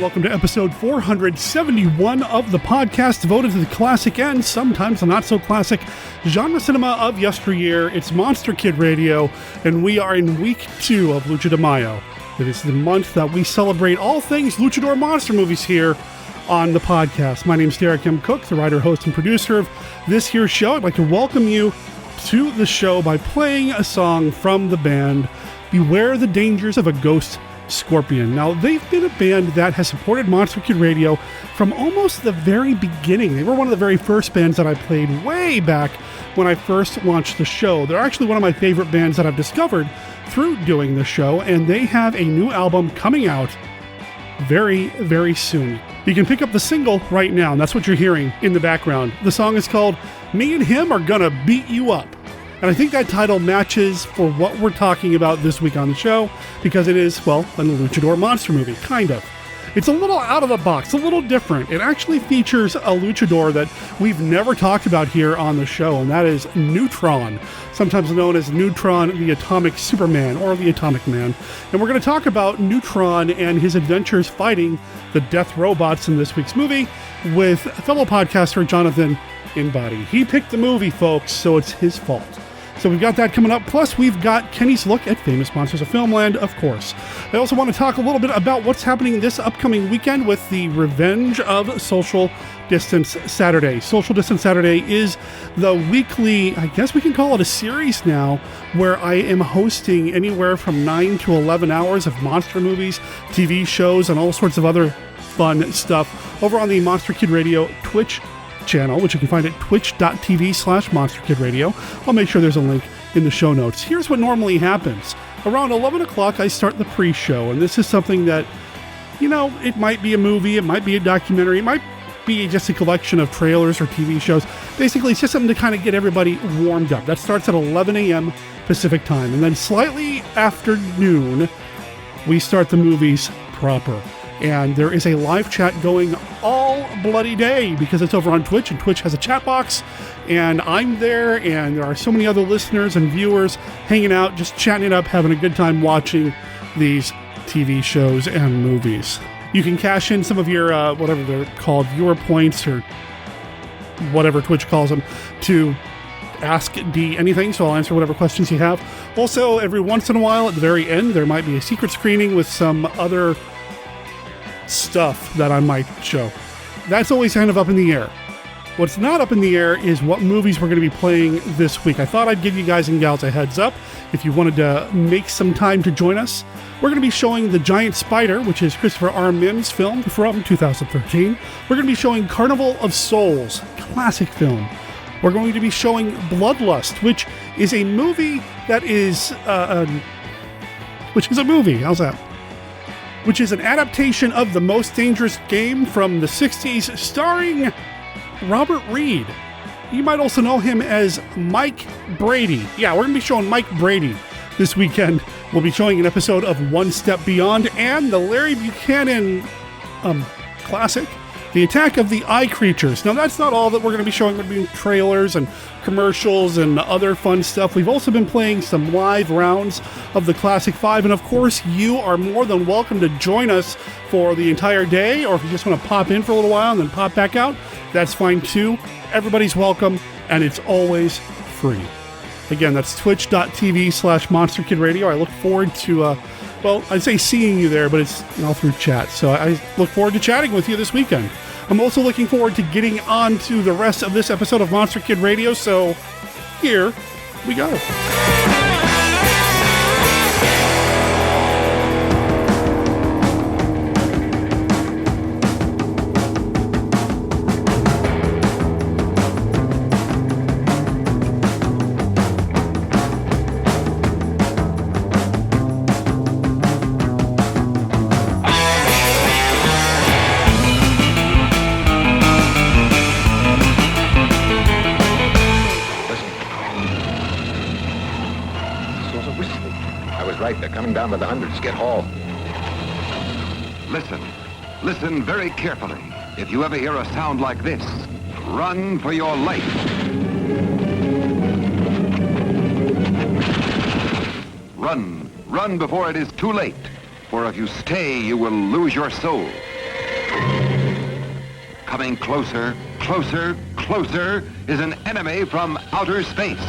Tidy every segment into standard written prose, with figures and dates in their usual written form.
welcome to episode 471 of the podcast devoted to the classic and sometimes the not-so-classic genre cinema of yesteryear. It's Monster Kid Radio, and we are in week 2 of Lucha de Mayo. It is the month that we celebrate all things luchador monster movies here on the podcast. My name is Derek M. Cook, the writer, host, and producer of this here show. I'd like to welcome you to the show by playing a song from the band Beware the Dangers of a Ghost Scorpion. Now, they've been a band that has supported Monster Kid Radio from almost the very beginning. They were one of the very first bands that I played way back when I first launched the show. They're actually one of my favorite bands that I've discovered through doing the show, and they have a new album coming out very, very soon. You can pick up the single right now, and that's what you're hearing in the background. The song is called Me and Him Are Gonna Beat You Up. And I think that title matches for what we're talking about this week on the show, because it is, well, a luchador monster movie, kind of. It's a little out of the box, a little different. It actually features a luchador that we've never talked about here on the show, and that is Neutron, sometimes known as Neutron, the Atomic Superman, or the Atomic Man. And we're going to talk about Neutron and his adventures fighting the death robots in this week's movie with fellow podcaster Jonathan Inbody. He picked the movie, folks, so it's his fault. So we've got that coming up. Plus, we've got Kenny's look at Famous Monsters of Filmland, of course. I also want to talk a little bit about what's happening this upcoming weekend with the Revenge of Social Distance Saturday. Social Distance Saturday is the weekly, I guess we can call it a series now, where I am hosting anywhere from 9 to 11 hours of monster movies, TV shows, and all sorts of other fun stuff over on the Monster Kid Radio Twitch channel, which you can find at twitch.tv/monsterkidradio. I'll make sure there's a link in the show notes. Here's what normally happens. Around 11 o'clock, I start the pre-show, and this is something that, you know, it might be a movie, it might be a documentary, it might be just a collection of trailers or TV shows. Basically, it's just something to kind of get everybody warmed up. That starts at 11 a.m. Pacific time, and then slightly after noon, we start the movies proper. And there is a live chat going all bloody day because it's over on Twitch, and Twitch has a chat box, and I'm there, and there are so many other listeners and viewers hanging out, just chatting it up, having a good time watching these TV shows and movies. You can cash in some of your, whatever they're called, viewer points, or whatever Twitch calls them, to ask D anything, so I'll answer whatever questions you have. Also, every once in a while, at the very end, there might be a secret screening with some other stuff that I might show. That's always kind of up in the air. What's not up in the air is what movies we're going to be playing this week. I thought I'd give you guys and gals a heads up if you wanted to make some time to join us. We're going to be showing The Giant Spider, which is Christopher R. Mims' film from 2013. We're going to be showing Carnival of Souls, classic film. We're going to be showing Bloodlust, which is a movie that is which is a movie. How's that? Which is an adaptation of The Most Dangerous Game from the 60s, starring Robert Reed. You might also know him as Mike Brady. Yeah, we're going to be showing Mike Brady this weekend. We'll be showing an episode of One Step Beyond and the Larry Buchanan classic, The Attack of the Eye Creatures. Now, that's not all that we're going to be showing. We're going to be doing trailers and commercials and other fun stuff. We've also been playing some live rounds of the Classic 5, and of course, you are more than welcome to join us for the entire day, or if you just want to pop in for a little while and then pop back out, that's fine too. Everybody's welcome, and it's always free. Again, that's twitch.tv/monsterkidradio. I look forward to, well, I'd say seeing you there, but it's all through chat, so I look forward to chatting with you this weekend. I'm also looking forward to getting on to the rest of this episode of Monster Kid Radio, so here we go. They're coming down by the hundreds. Get Hall. Listen very carefully. If you ever hear a sound like this, run for your life. Run before it is too late. For if you stay, you will lose your soul. Coming closer, closer, closer is an enemy from outer space.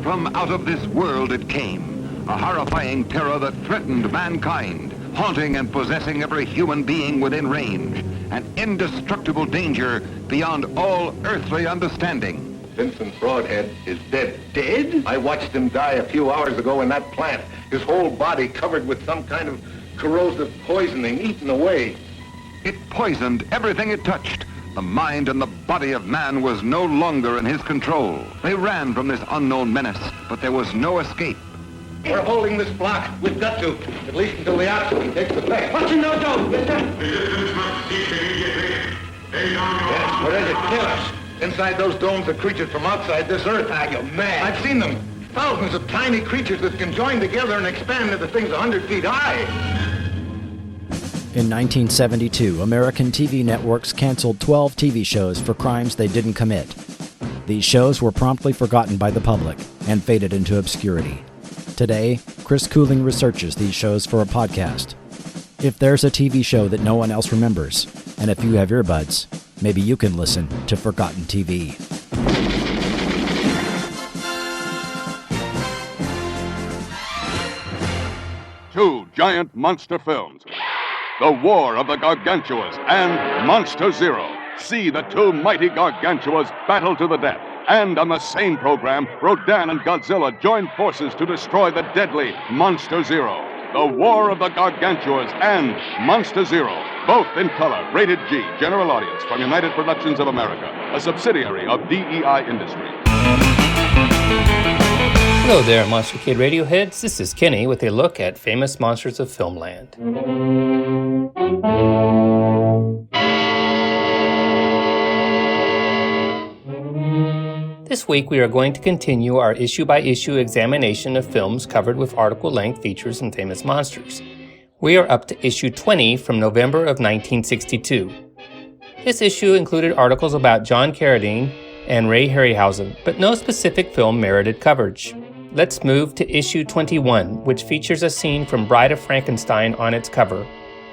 From out of this world it came, a horrifying terror that threatened mankind, haunting and possessing every human being within range, an indestructible danger beyond all earthly understanding. Vincent Broadhead is dead. Dead? I watched him die a few hours ago in that plant. His whole body covered with some kind of corrosive poisoning, eaten away. It poisoned everything it touched. The mind and the body of man was no longer in his control. They ran from this unknown menace, but there was no escape. We're holding this block. We've got to, at least until the oxygen takes effect. What you know, don't, mister? Yes, where is it? Kill us. Inside those domes are creatures from outside this earth. Ah, you're mad. I've seen them. Thousands of tiny creatures that can join together and expand into things 100 feet high. In 1972, American TV networks canceled 12 TV shows for crimes they didn't commit. These shows were promptly forgotten by the public and faded into obscurity. Today, Chris Cooling researches these shows for a podcast. If there's a TV show that no one else remembers, and if you have earbuds, maybe you can listen to Forgotten TV. Two giant monster films, The War of the Gargantuas and Monster Zero. See the two mighty Gargantuas battle to the death. And on the same program, Rodan and Godzilla join forces to destroy the deadly Monster Zero. The War of the Gargantuas and Monster Zero. Both in color, rated G, general audience from United Productions of America, a subsidiary of DEI Industries. Hello there, Monster Kid Radioheads. This is Kenny with a look at Famous Monsters of Filmland. This week we are going to continue our issue-by-issue examination of films covered with article-length features and famous monsters. We are up to issue 20 from November of 1962. This issue included articles about John Carradine and Ray Harryhausen, but no specific film merited coverage. Let's move to issue 21, which features a scene from Bride of Frankenstein on its cover,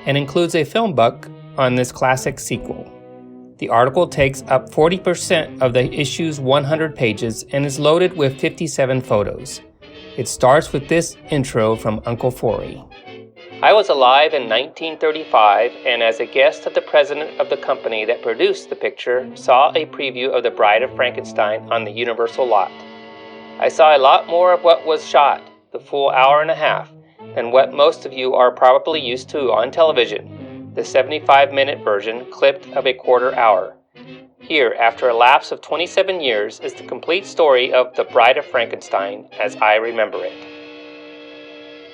and includes a film book on this classic sequel. The article takes up 40% of the issue's 100 pages and is loaded with 57 photos. It starts with this intro from Uncle Forey. I was alive in 1935, and as a guest of the president of the company that produced the picture, saw a preview of The Bride of Frankenstein on the Universal lot. I saw a lot more of what was shot, the full hour and a half, than what most of you are probably used to on television, the 75-minute version clipped of a quarter hour. Here, after a lapse of 27 years, is the complete story of The Bride of Frankenstein as I remember it.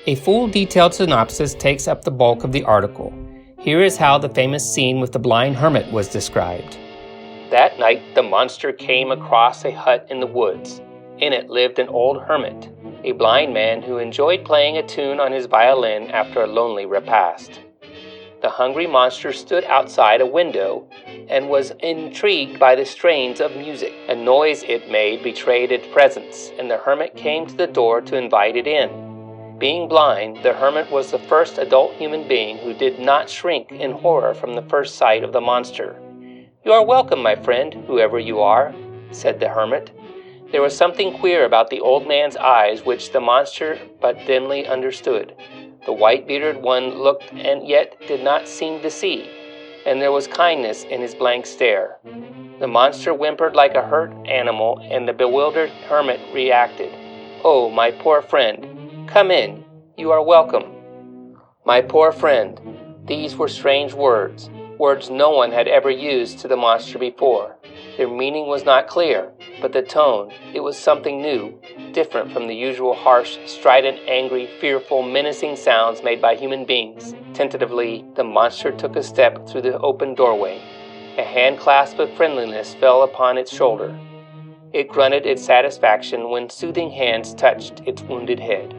A full detailed synopsis takes up the bulk of the article. Here is how the famous scene with the blind hermit was described. That night, the monster came across a hut in the woods. In it lived an old hermit, a blind man who enjoyed playing a tune on his violin after a lonely repast. The hungry monster stood outside a window and was intrigued by the strains of music. A noise it made betrayed its presence, and the hermit came to the door to invite it in. Being blind, the hermit was the first adult human being who did not shrink in horror from the first sight of the monster. "You are welcome, my friend, whoever you are," said the hermit. There was something queer about the old man's eyes which the monster but dimly understood. The white-bearded one looked and yet did not seem to see, and there was kindness in his blank stare. The monster whimpered like a hurt animal, and the bewildered hermit reacted. "Oh, my poor friend, come in, you are welcome." My poor friend. These were strange words no one had ever used to the monster before. Their meaning was not clear, but the tone, it was something new, different from the usual harsh, strident, angry, fearful, menacing sounds made by human beings. Tentatively, the monster took a step through the open doorway. A hand clasp of friendliness fell upon its shoulder. It grunted its satisfaction when soothing hands touched its wounded head.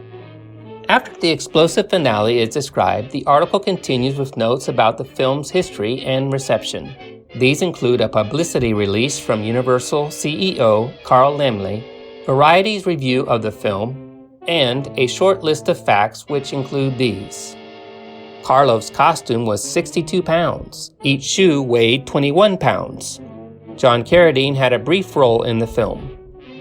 After the explosive finale is described, the article continues with notes about the film's history and reception. These include a publicity release from Universal CEO Carl Laemmle, Variety's review of the film, and a short list of facts which include these. Karloff's costume was 62 pounds. Each shoe weighed 21 pounds. John Carradine had a brief role in the film.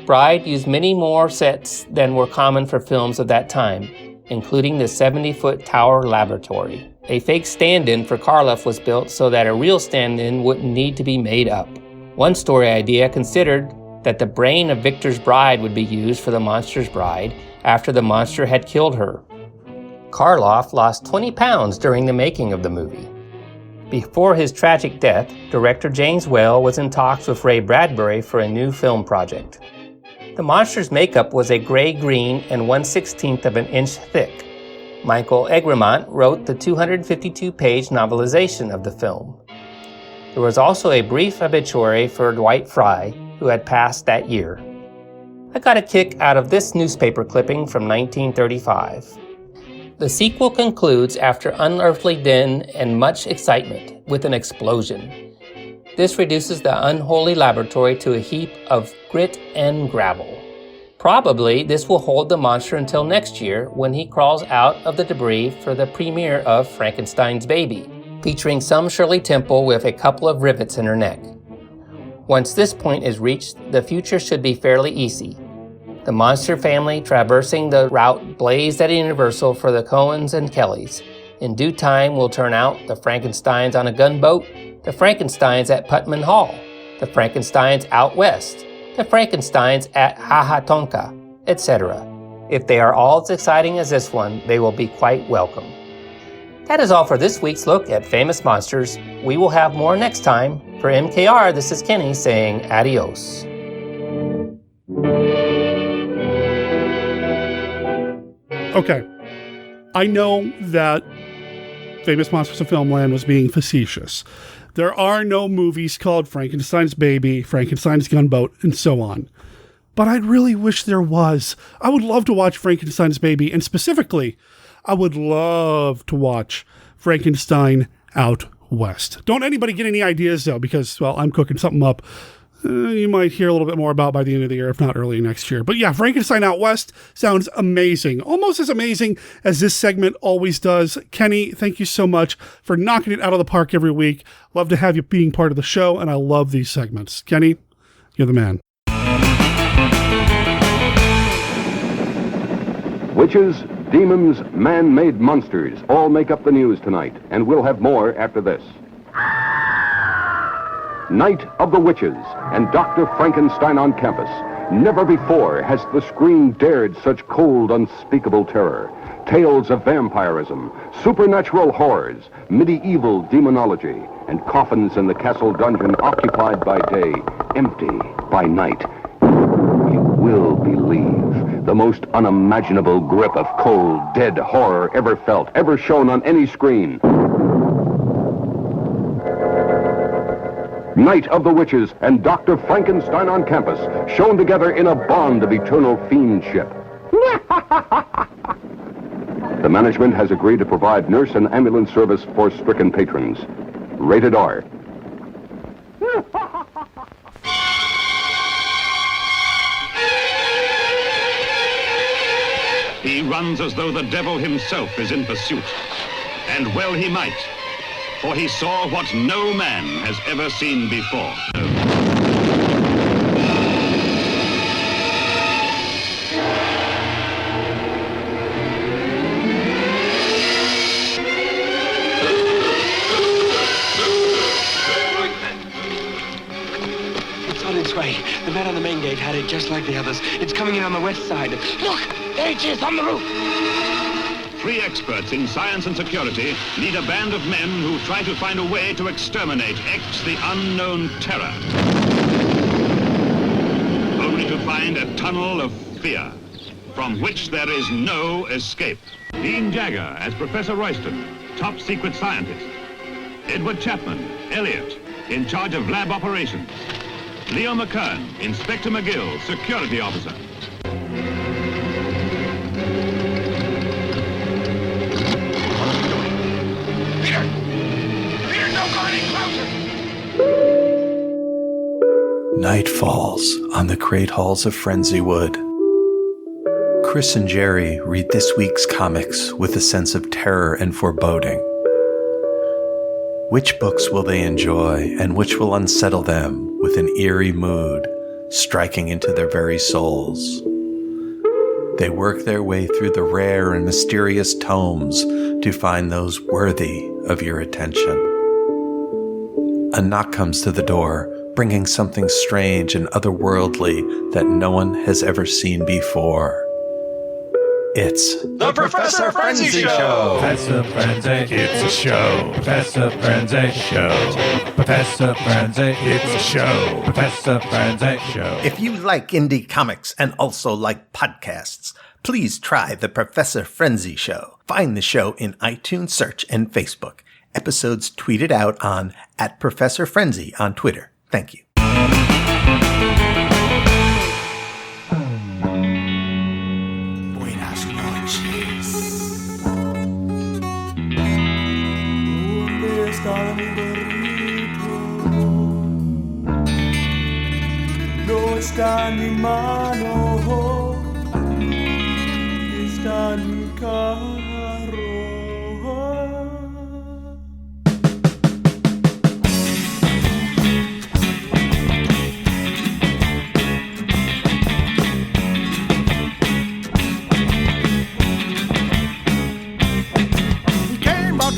Bride used many more sets than were common for films of that time, including the 70-foot tower laboratory. A fake stand-in for Karloff was built so that a real stand-in wouldn't need to be made up. One story idea considered that the brain of Victor's bride would be used for the monster's bride after the monster had killed her. Karloff lost 20 pounds during the making of the movie. Before his tragic death, director James Whale was in talks with Ray Bradbury for a new film project. The monster's makeup was a gray-green and 1/16 of an inch thick. Michael Egremont wrote the 252-page novelization of the film. There was also a brief obituary for Dwight Fry, who had passed that year. I got a kick out of this newspaper clipping from 1935. The sequel concludes after unearthly din and much excitement with an explosion. This reduces the unholy laboratory to a heap of grit and gravel. Probably this will hold the monster until next year when he crawls out of the debris for the premiere of Frankenstein's Baby, featuring some Shirley Temple with a couple of rivets in her neck. Once this point is reached, the future should be fairly easy. The monster family traversing the route blazed at Universal for the Coens and Kellys. In due time will turn out the Frankensteins on a gunboat, the Frankensteins at Putman Hall, the Frankensteins out west, the Frankensteins at Hahatonka, etc. If they are all as exciting as this one, they will be quite welcome. That is all for this week's look at Famous Monsters. We will have more next time. For MKR, this is Kenny saying adios. Okay, I know that Famous Monsters of Filmland was being facetious. There are no movies called Frankenstein's Baby, Frankenstein's Gunboat, and so on. But I'd really wish there was. I would love to watch Frankenstein's Baby, and specifically, I would love to watch Frankenstein Out West. Don't anybody get any ideas, though, because, well, I'm cooking something up you might hear a little bit more about by the end of the year, if not early next year. But yeah, Frankenstein Out West sounds amazing. Almost as amazing as this segment always does. Kenny, thank you so much for knocking it out of the park every week. Love to have you being part of the show, and I love these segments. Kenny, you're the man. Witches, demons, man-made monsters all make up the news tonight, and we'll have more after this. Night of the Witches and Dr. Frankenstein on campus. Never before has the screen dared such cold, unspeakable terror. Tales of vampirism, supernatural horrors, medieval demonology, and coffins in the castle dungeon occupied by day, empty by night. You will believe the most unimaginable grip of cold, dead horror ever felt, ever shown on any screen. Night of the Witches and Dr. Frankenstein on campus, shown together in a bond of eternal fiendship. The management has agreed to provide nurse and ambulance service for stricken patrons. Rated R. He runs as though the devil himself is in pursuit. And well he might. For he saw what no man has ever seen before. It's on its way. The man on the main gate had it just like the others. It's coming in on the west side. Look! There it is, on the roof! 3 experts in science and security lead a band of men who try to find a way to exterminate X, the unknown terror. Only to find a tunnel of fear, from which there is no escape. Dean Jagger as Professor Royston, top secret scientist. Edward Chapman, Elliot, in charge of lab operations. Leo McKern, Inspector McGill, security officer. Night falls on the great halls of Frenzy Wood. Chris and Jerry read this week's comics with a sense of terror and foreboding. Which books will they enjoy, and which will unsettle them with an eerie mood, striking into their very souls? They work their way through the rare and mysterious tomes to find those worthy of your attention. A knock comes to the door, bringing something strange and otherworldly that no one has ever seen before. It's The Professor Frenzy Show! Professor Frenzy, it's a show. Professor Frenzy Show. Professor Frenzy, it's a show. Professor Frenzy Show. If you like indie comics and also like podcasts, please try The Professor Frenzy Show. Find the show in iTunes search and Facebook. Episodes tweeted out on @ProfessorFrenzy on Twitter. Thank you. Buenas noches. ¿Dónde está mi perrito? No está en mi mano, está en mi carro.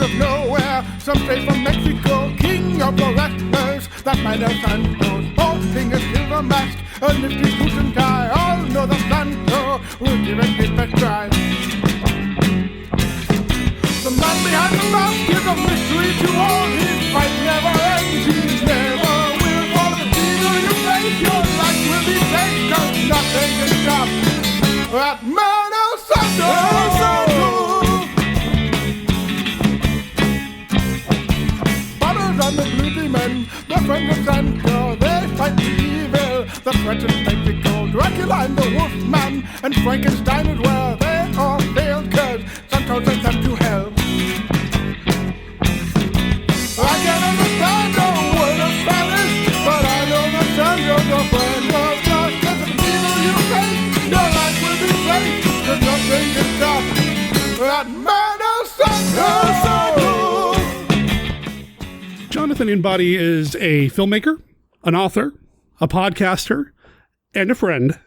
Of nowhere, some straight from Mexico, king of the wrestlers, that man of Santo, boasting a silver mask, a nifty suit and tie, all know the Santo will give it his best try. The man behind the mask is a mystery to all, his fight never ends, he never will fall. The deal you face, your life will be safe, 'cause nothing can stop that man of Santo. And the blue demon, the friend of Santo, they fight the evil, the threatened Mexico, Dracula and the Wolfman, and Frankenstein as well. They all failed 'cause Santo sent them to hell. I can't understand the word of Spanish, but I know that Santo's a friend of justice. And the evil you face, your life will be safe, 'cause nothing can stop that man of Santo. Jonathan Inbody is a filmmaker, an author, a podcaster, and a friend.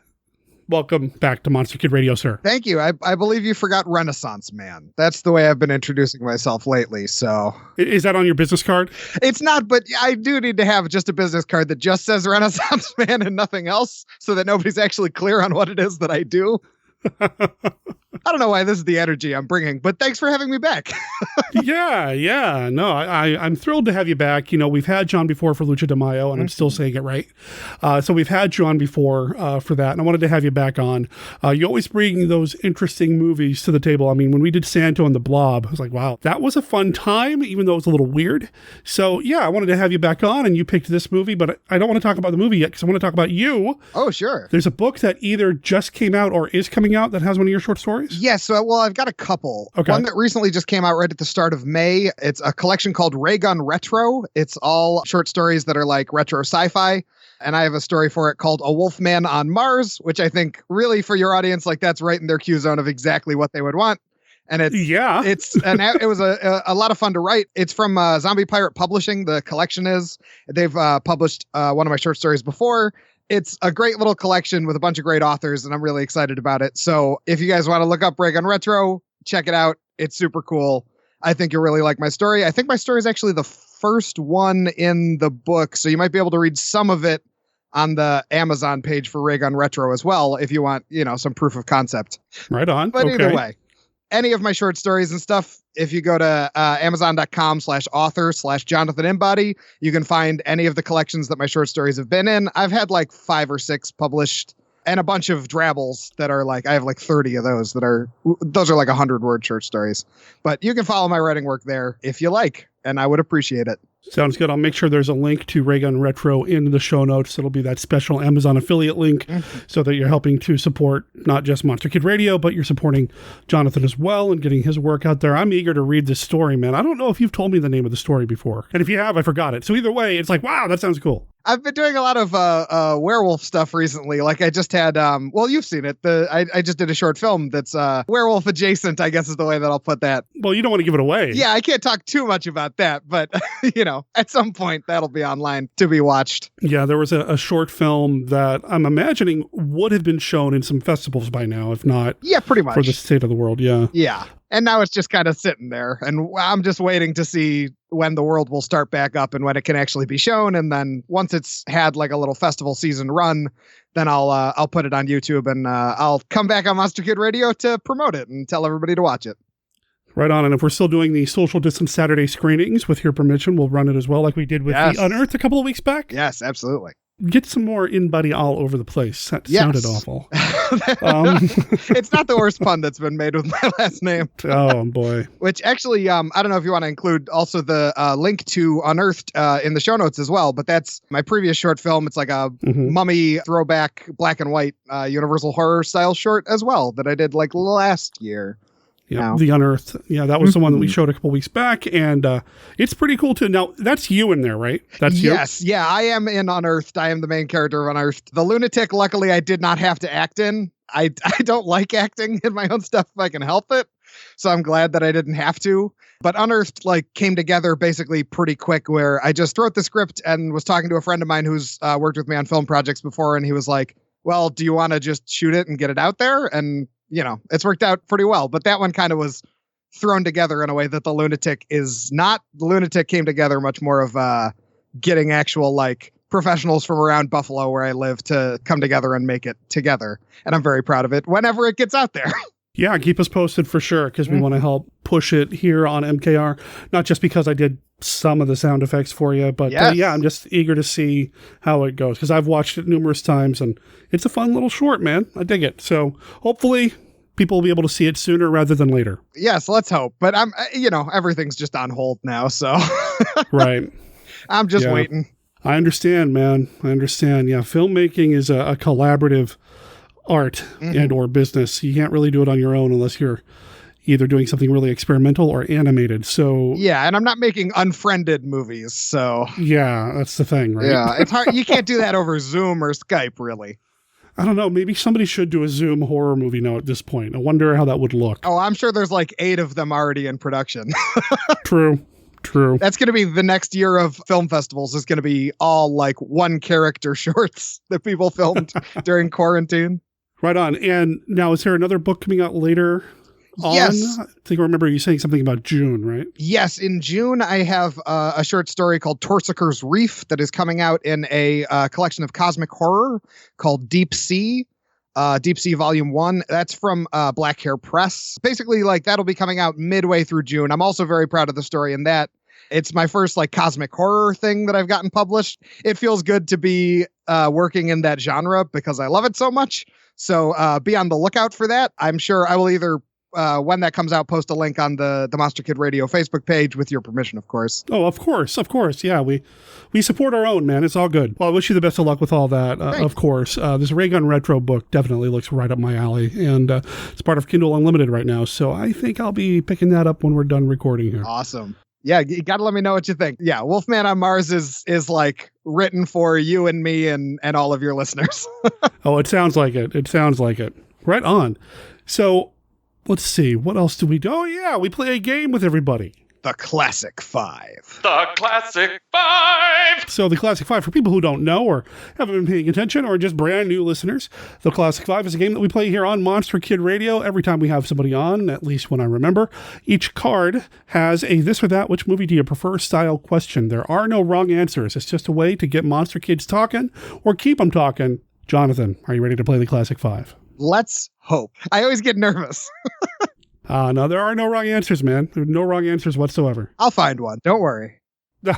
Welcome back to Monster Kid Radio, sir. Thank you. I believe you forgot Renaissance Man. That's the way I've been introducing myself lately, so... Is that on your business card? It's not, but I do need to have just a business card that just says Renaissance Man and nothing else, so that nobody's actually clear on what it is that I do. I don't know why this is the energy I'm bringing, but thanks for having me back. Yeah. No, I'm thrilled to have you back. You know, we've had John before for Lucha de Mayo, and I'm still saying it right. So we've had John before for that, and I wanted to have you back on. You always bring those interesting movies to the table. I mean, when we did Santo and the Blob, I was like, wow, that was a fun time, even though it was a little weird. So yeah, I wanted to have you back on, and you picked this movie, but I don't want to talk about the movie yet, because I want to talk about you. Oh, sure. There's a book that either just came out or is coming out that has one of your short stories? Yes, well, I've got a couple. Okay. One that recently just came out right at the start of May. It's a collection called Ray Gun Retro. It's all short stories that are like retro sci-fi. And I have a story for it called A Wolfman on Mars, which I think really for your audience, like that's right in their cue zone of exactly what they would want. And it was a lot of fun to write. It's from Zombie Pirate Publishing. The collection is. They've published one of my short stories before. It's a great little collection with a bunch of great authors, and I'm really excited about it. So if you guys want to look up Ray Gun Retro, check it out. It's super cool. I think you'll really like my story. I think my story is actually the first one in the book, so you might be able to read some of it on the Amazon page for Ray Gun Retro as well, if you want, some proof of concept. Right on. But either way, any of my short stories and stuff, if you go to amazon.com/author/Jonathan Inbody, you can find any of the collections that my short stories have been in. I've had like 5 or 6 published and a bunch of drabbles that are like, I have like 30 of those are like 100-word short stories. But you can follow my writing work there if you like, and I would appreciate it. Sounds good. I'll make sure there's a link to Ray Gun Retro in the show notes. It'll be that special Amazon affiliate link so that you're helping to support not just Monster Kid Radio, but you're supporting Jonathan as well and getting his work out there. I'm eager to read this story, man. I don't know if you've told me the name of the story before. And if you have, I forgot it. So either way, it's like, wow, that sounds cool. I've been doing a lot of werewolf stuff recently. Like I just had, well, you've seen it. I just did a short film that's werewolf adjacent, I guess is the way that I'll put that. Well, you don't want to give it away. Yeah, I can't talk too much about that, but at some point that'll be online to be watched. Yeah, there was a short film that I'm imagining would have been shown in some festivals by now, if not. Yeah, pretty much. For the state of the world, yeah. Yeah. And now it's just kind of sitting there. And I'm just waiting to see when the world will start back up and when it can actually be shown. And then once it's had like a little festival season run, then I'll put it on YouTube and I'll come back on Monster Kid Radio to promote it and tell everybody to watch it. Right on. And if we're still doing the social distance Saturday screenings, with your permission, we'll run it as well, like we did with the Unearthed a couple of weeks back. Yes, absolutely. Get some more Inbody all over the place. That sounded awful. It's not the worst pun that's been made with my last name. Oh, boy. Which actually, I don't know if you want to include also the link to Unearthed in the show notes as well, but that's my previous short film. It's like a mummy throwback black and white Universal horror style short as well that I did like last year. Yeah, The Unearthed. Yeah, that was the one that we showed a couple weeks back, and it's pretty cool too. Now, that's you in there, right? That's you? Yes, yeah, I am in Unearthed. I am the main character of Unearthed. The lunatic, luckily, I did not have to act in. I don't like acting in my own stuff if I can help it, so I'm glad that I didn't have to. But Unearthed came together basically pretty quick, where I just wrote the script and was talking to a friend of mine who's worked with me on film projects before, and he was like, well, do you want to just shoot it and get it out there? And it's worked out pretty well, but that one kind of was thrown together in a way that the lunatic is not. The lunatic came together much more of getting actual professionals from around Buffalo where I live to come together and make it together. And I'm very proud of it whenever it gets out there. Yeah, keep us posted for sure, because we want to help push it here on MKR, not just because I did some of the sound effects for you, but I'm just eager to see how it goes, because I've watched it numerous times, and it's a fun little short, man. I dig it. So hopefully people will be able to see it sooner rather than later. Yes, let's hope. But I'm, everything's just on hold now, so. Right. I'm just waiting. I understand, man. I understand. Yeah, filmmaking is a collaborative art and or business. You can't really do it on your own unless you're either doing something really experimental or animated. So yeah, and I'm not making unfriended movies, so yeah, that's the thing, right? Yeah, it's hard. You can't do that over Zoom or Skype, really. I don't know. Maybe somebody should do a Zoom horror movie now at this point. I wonder how that would look. Oh, I'm sure there's 8 of them already in production. True. That's going to be the next year of film festivals is going to be all one character shorts that people filmed during quarantine. Right on. And now, is there another book coming out later on? Yes. I think I remember you saying something about June, right? Yes. In June, I have a short story called Torsiker's Reef that is coming out in a collection of cosmic horror called Deep Sea. Deep Sea Volume 1. That's from Black Hair Press. Basically, that'll be coming out midway through June. I'm also very proud of the story in that it's my first cosmic horror thing that I've gotten published. It feels good to be working in that genre because I love it so much. So be on the lookout for that. I'm sure I will either, when that comes out, post a link on the Monster Kid Radio Facebook page with your permission, of course. Oh, of course. Yeah, we support our own, man. It's all good. Well, I wish you the best of luck with all that, of course. This Ray Gun Retro book definitely looks right up my alley, and it's part of Kindle Unlimited right now, so I think I'll be picking that up when we're done recording here. Awesome. Yeah, you got to let me know what you think. Yeah, Wolfman on Mars is written for you and me and all of your listeners. Oh, it sounds like it. Right on. So, let's see. What else do we do? Oh, yeah, we play a game with everybody. The Classic Five. The Classic Five! So the Classic Five, for people who don't know or haven't been paying attention or just brand new listeners, the Classic Five is a game that we play here on Monster Kid Radio every time we have somebody on, at least when I remember. Each card has a this or that, which movie do you prefer style question. There are no wrong answers. It's just a way to get Monster Kids talking or keep them talking. Jonathan, are you ready to play the Classic Five? Let's hope. I always get nervous. No, there are no wrong answers, man. There are no wrong answers whatsoever. I'll find one. Don't worry. No,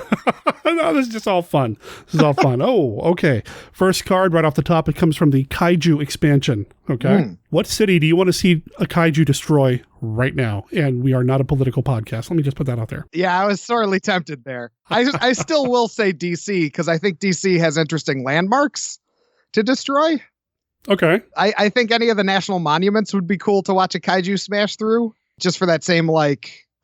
this is just all fun. Oh, okay. First card right off the top. It comes from the Kaiju expansion. Okay. What city do you want to see a Kaiju destroy right now? And we are not a political podcast. Let me just put that out there. Yeah, I was sorely tempted there. I still will say DC because I think DC has interesting landmarks to destroy. Okay. I think any of the national monuments would be cool to watch a kaiju smash through, just for that same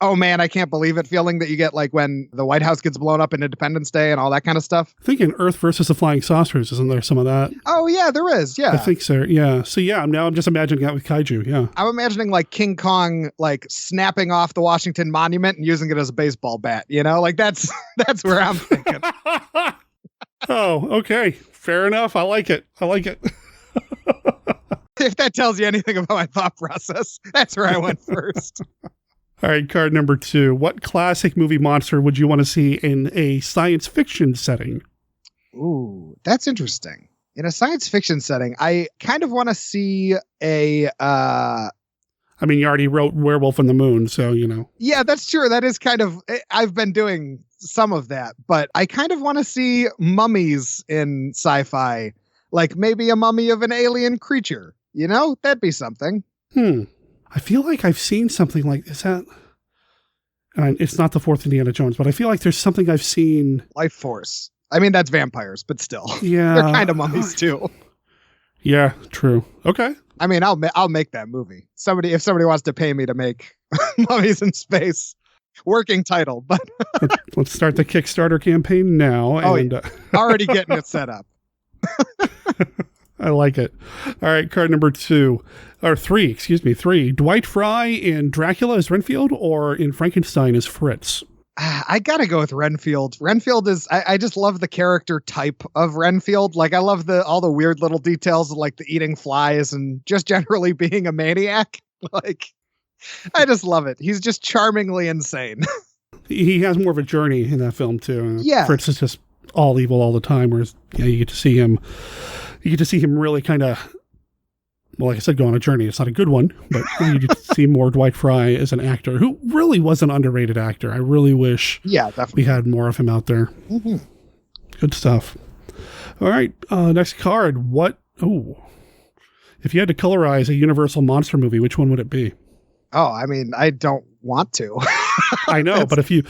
oh man, I can't believe it feeling that you get like when the White House gets blown up in Independence Day and all that kind of stuff. I think in Earth versus the Flying Saucers, isn't there some of that? Oh yeah, there is. Yeah. I think so. Yeah. So yeah, now I'm just imagining that with kaiju. Yeah. I'm imagining like King Kong, like snapping off the Washington Monument and using it as a baseball bat, you know, like that's where I'm thinking. Oh, okay. Fair enough. I like it. If that tells you anything about my thought process, that's where I went first. All right, card number 2. What classic movie monster would you want to see in a science fiction setting? Ooh, that's interesting. In a science fiction setting, I kind of want to see a... I mean, you already wrote Werewolf on the Moon, so, you know. Yeah, that's true. That is kind of... I've been doing some of that, but I kind of want to see mummies in sci-fi. Like maybe a mummy of an alien creature. You know, that'd be something. I feel like I've seen something like this. It's not the 4th Indiana Jones, but I feel like there's something I've seen. Life Force. I mean, that's vampires, but still. Yeah. They're kind of mummies too. Yeah, true. Okay. I mean, I'll make that movie. If somebody wants to pay me to make Mummies in Space. Working title, but let's start the Kickstarter campaign now. Already getting it set up. I like it. All right, card number 3. Dwight Fry in Dracula as Renfield or in Frankenstein as Fritz? I gotta go with Renfield. Renfield is, I just love the character type of Renfield. Like I love all the weird little details of like the eating flies and just generally being a maniac. Like I just love it. He's just charmingly insane. He has more of a journey in that film too. Yeah. Fritz is just all evil all the time, whereas you get to see him really kind of, well, like I said, go on a journey. It's not a good one, but you get to see more Dwight Fry as an actor who really was an underrated actor. I really wish we had more of him out there. Mm-hmm. Good stuff. All right, next card. If you had to colorize a Universal monster movie, which one would it be? Oh, I mean, I don't want to. I know, but if you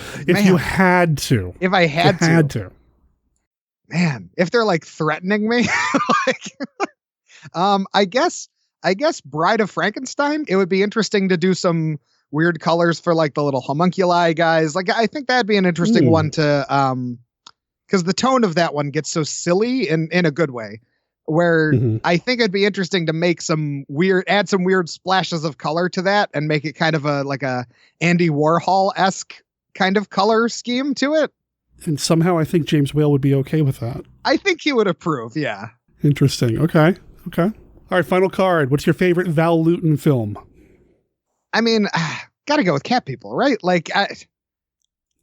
had to. If I had to. Man, if they're like threatening me, I guess Bride of Frankenstein. It would be interesting to do some weird colors for like the little homunculi guys. Like I think that'd be an interesting one to because the tone of that one gets so silly in a good way. Where I think it'd be interesting to make add some weird splashes of color to that and make it kind of a Andy Warhol-esque kind of color scheme to it. And somehow I think James Whale would be okay with that. I think he would approve, yeah. Interesting. Okay. All right, final card. What's your favorite Val Lewton film? I mean, gotta go with Cat People, right? Like,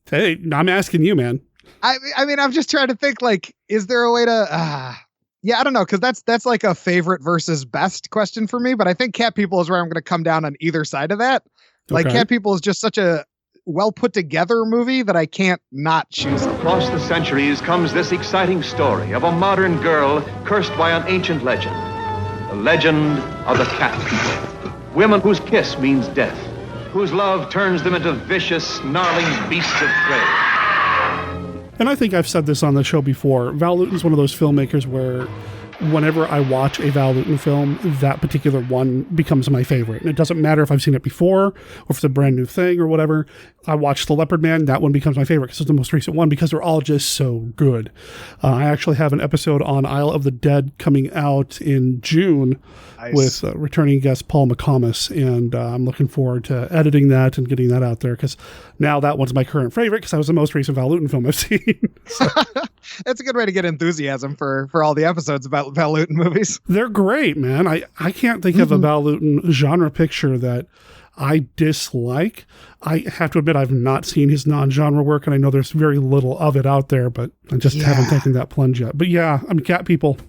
hey, I'm asking you, man. I mean, I'm just trying to think, like, is there a way to... yeah, I don't know, because that's like a favorite versus best question for me, but I think Cat People is where I'm going to come down on either side of that. Like, Cat People is just such a well put together movie that I can't not choose it. Across the centuries comes this exciting story of a modern girl cursed by an ancient legend. The legend of the Cat People. Women whose kiss means death, whose love turns them into vicious, snarling beasts of prey. And I think I've said this on the show before. Val Lewton's one of those filmmakers where whenever I watch a Val Lewton film, that particular one becomes my favorite. And it doesn't matter if I've seen it before or if it's a brand new thing or whatever. I watched The Leopard Man. That one becomes my favorite because it's the most recent one because they're all just so good. I actually have an episode on Isle of the Dead coming out in June with returning guest Paul McComas. And I'm looking forward to editing that and getting that out there because now that one's my current favorite because that was the most recent Val Lewton film I've seen. That's a good way to get enthusiasm for all the episodes about Val Lewton movies. They're great, man. I can't think of a Val Lewton genre picture that I dislike. I have to admit I've not seen his non-genre work, and I know there's very little of it out there, but I just haven't taken that plunge yet. But yeah, I mean, Cat People.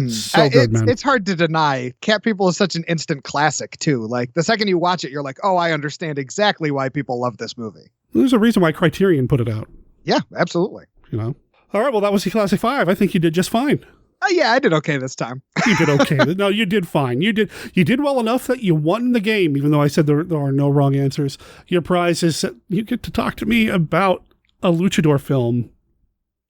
So good, man. It's hard to deny. Cat People is such an instant classic, too. Like, the second you watch it, you're like, oh, I understand exactly why people love this movie. There's a reason why Criterion put it out. Yeah, absolutely. You know? All right, well, that was the Classic 5. I think you did just fine. Yeah, I did okay this time. You did okay. No, you did fine. You did well enough that you won the game, even though I said there are no wrong answers. Your prize is that you get to talk to me about a luchador film.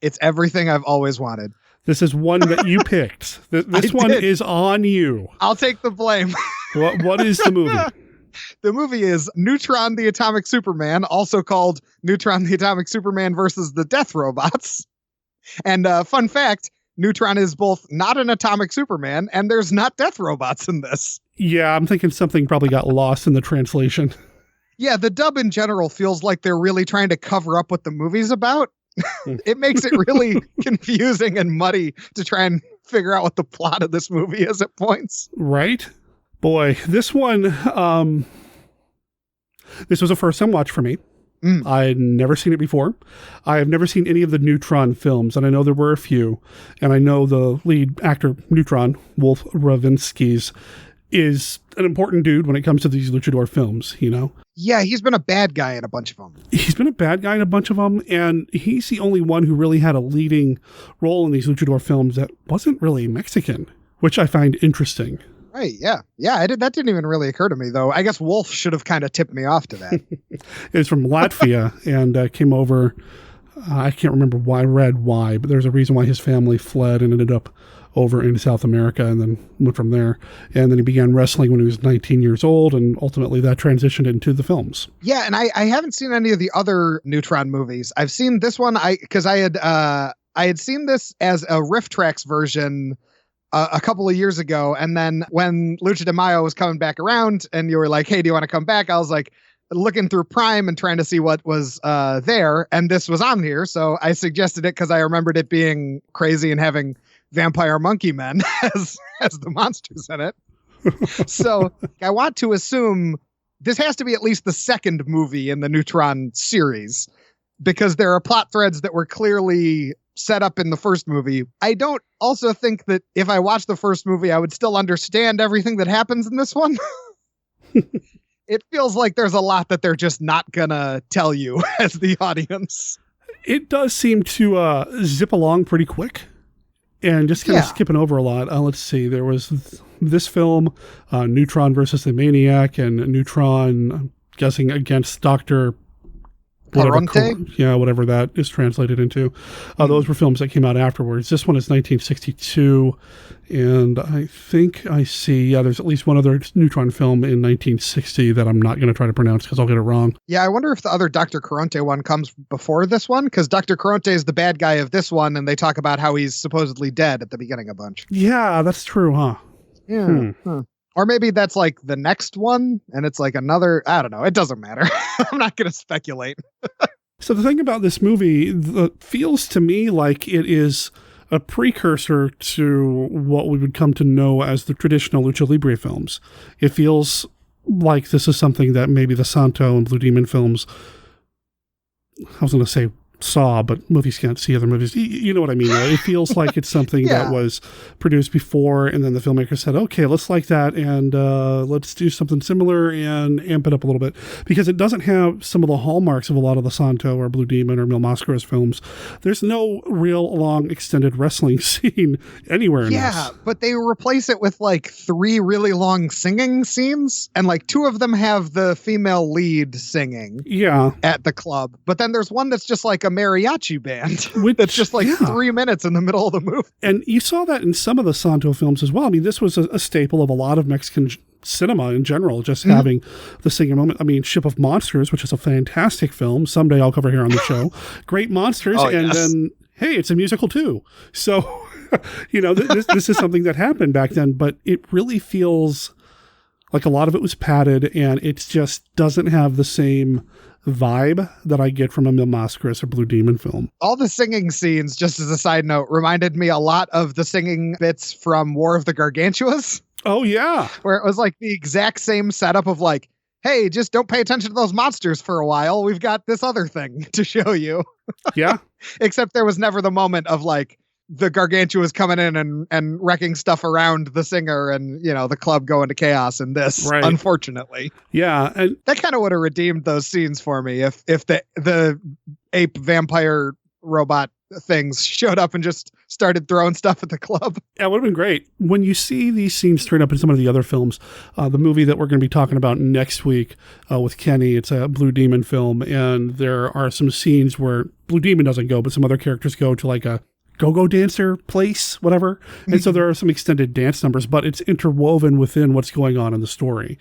It's everything I've always wanted. This is one that you picked. This one is on you. I'll take the blame. What is the movie? The movie is Neutron the Atomic Superman, also called Neutron the Atomic Superman versus the Death Robots. And fun fact, Neutron is both not an atomic Superman and there's not death robots in this. Yeah, I'm thinking something probably got lost in the translation. Yeah, the dub in general feels like they're really trying to cover up what the movie's about. It makes it really confusing and muddy to try and figure out what the plot of this movie is at points. Right? Boy, this one, this was a first time watch for me. I had never seen it before. I have never seen any of the Neutron films, and I know there were a few. And I know the lead actor, Neutron, Wolf Ravinsky's, is an important dude when it comes to these luchador films, you know? Yeah, he's been a bad guy in a bunch of them. He's been a bad guy in a bunch of them, and he's the only one who really had a leading role in these luchador films that wasn't really Mexican, which I find interesting. Right, yeah. Yeah, that didn't even really occur to me, though. I guess Wolf should have kind of tipped me off to that. It's from Latvia and came over. I can't remember why, but there's a reason why his family fled and ended up over in South America and then went from there. And then he began wrestling when he was 19 years old, and ultimately that transitioned into the films. Yeah, and I haven't seen any of the other Neutron movies. I've seen this one because I had seen this as a Riff Tracks version a couple of years ago, and then when Lucha de Mayo was coming back around and you were like, hey, do you want to come back? I was like looking through Prime and trying to see what was there, and this was on here, so I suggested it because I remembered it being crazy and having vampire monkey men as the monsters in it. So I want to assume this has to be at least the second movie in the Neutron series, because there are plot threads that were clearly set up in the first movie. I don't also think that if I watched the first movie, I would still understand everything that happens in this one. It feels like there's a lot that they're just not gonna tell you as the audience. It does seem to zip along pretty quick and just kind of skipping over a lot. Let's see. There was this film, Neutron versus the Maniac, and Neutron, I'm guessing, against Dr. Whatever that is translated into. Those were films that came out afterwards. This one is 1962, and I think I see, there's at least one other Neutron film in 1960 that I'm not going to try to pronounce because I'll get it wrong. Yeah, I wonder if the other Dr. Caronte one comes before this one, because Dr. Caronte is the bad guy of this one, and they talk about how he's supposedly dead at the beginning a bunch. Yeah, that's true, huh? Yeah. Or maybe that's like the next one, and it's like another, I don't know. It doesn't matter. I'm not going to speculate. So the thing about this movie feels to me like it is a precursor to what we would come to know as the traditional Lucha Libre films. It feels like this is something that maybe the Santo and Blue Demon films, I was going to say saw, but movies can't see other movies. You know what I mean? It feels like it's something that was produced before, and then the filmmaker said, okay, let's like that, and let's do something similar and amp it up a little bit, because it doesn't have some of the hallmarks of a lot of the Santo or Blue Demon or Mil Mascaras films. There's no real long extended wrestling scene anywhere in this. Yeah, but they replace it with like 3 really long singing scenes, and like 2 of them have the female lead singing at the club, but then there's one that's just like a mariachi band that's just like 3 minutes in the middle of the movie. And you saw that in some of the Santo films as well. I mean, this was a staple of a lot of Mexican cinema in general, just having the singing moment. I mean, Ship of Monsters, which is a fantastic film. Someday I'll cover here on the show. Great monsters. Then, hey, it's a musical too. So, you know, this is something that happened back then, but it really feels like a lot of it was padded, and it just doesn't have the same vibe that I get from a Mil Mascaras or Blue Demon film. All the singing scenes, just as a side note, reminded me a lot of the singing bits from War of the Gargantuas. Oh, yeah. Where it was like the exact same setup of like, hey, just don't pay attention to those monsters for a while. We've got this other thing to show you. Yeah. Except there was never the moment of like, the Gargantuas coming in and wrecking stuff around the singer and, you know, the club going to chaos in this, unfortunately. Yeah. And that kind of would have redeemed those scenes for me if the ape vampire robot things showed up and just started throwing stuff at the club. Yeah, it would have been great. When you see these scenes turn up in some of the other films, the movie that we're going to be talking about next week with Kenny, it's a Blue Demon film, and there are some scenes where Blue Demon doesn't go, but some other characters go to like a go-go dancer place, whatever. And so there are some extended dance numbers, but it's interwoven within what's going on in the story.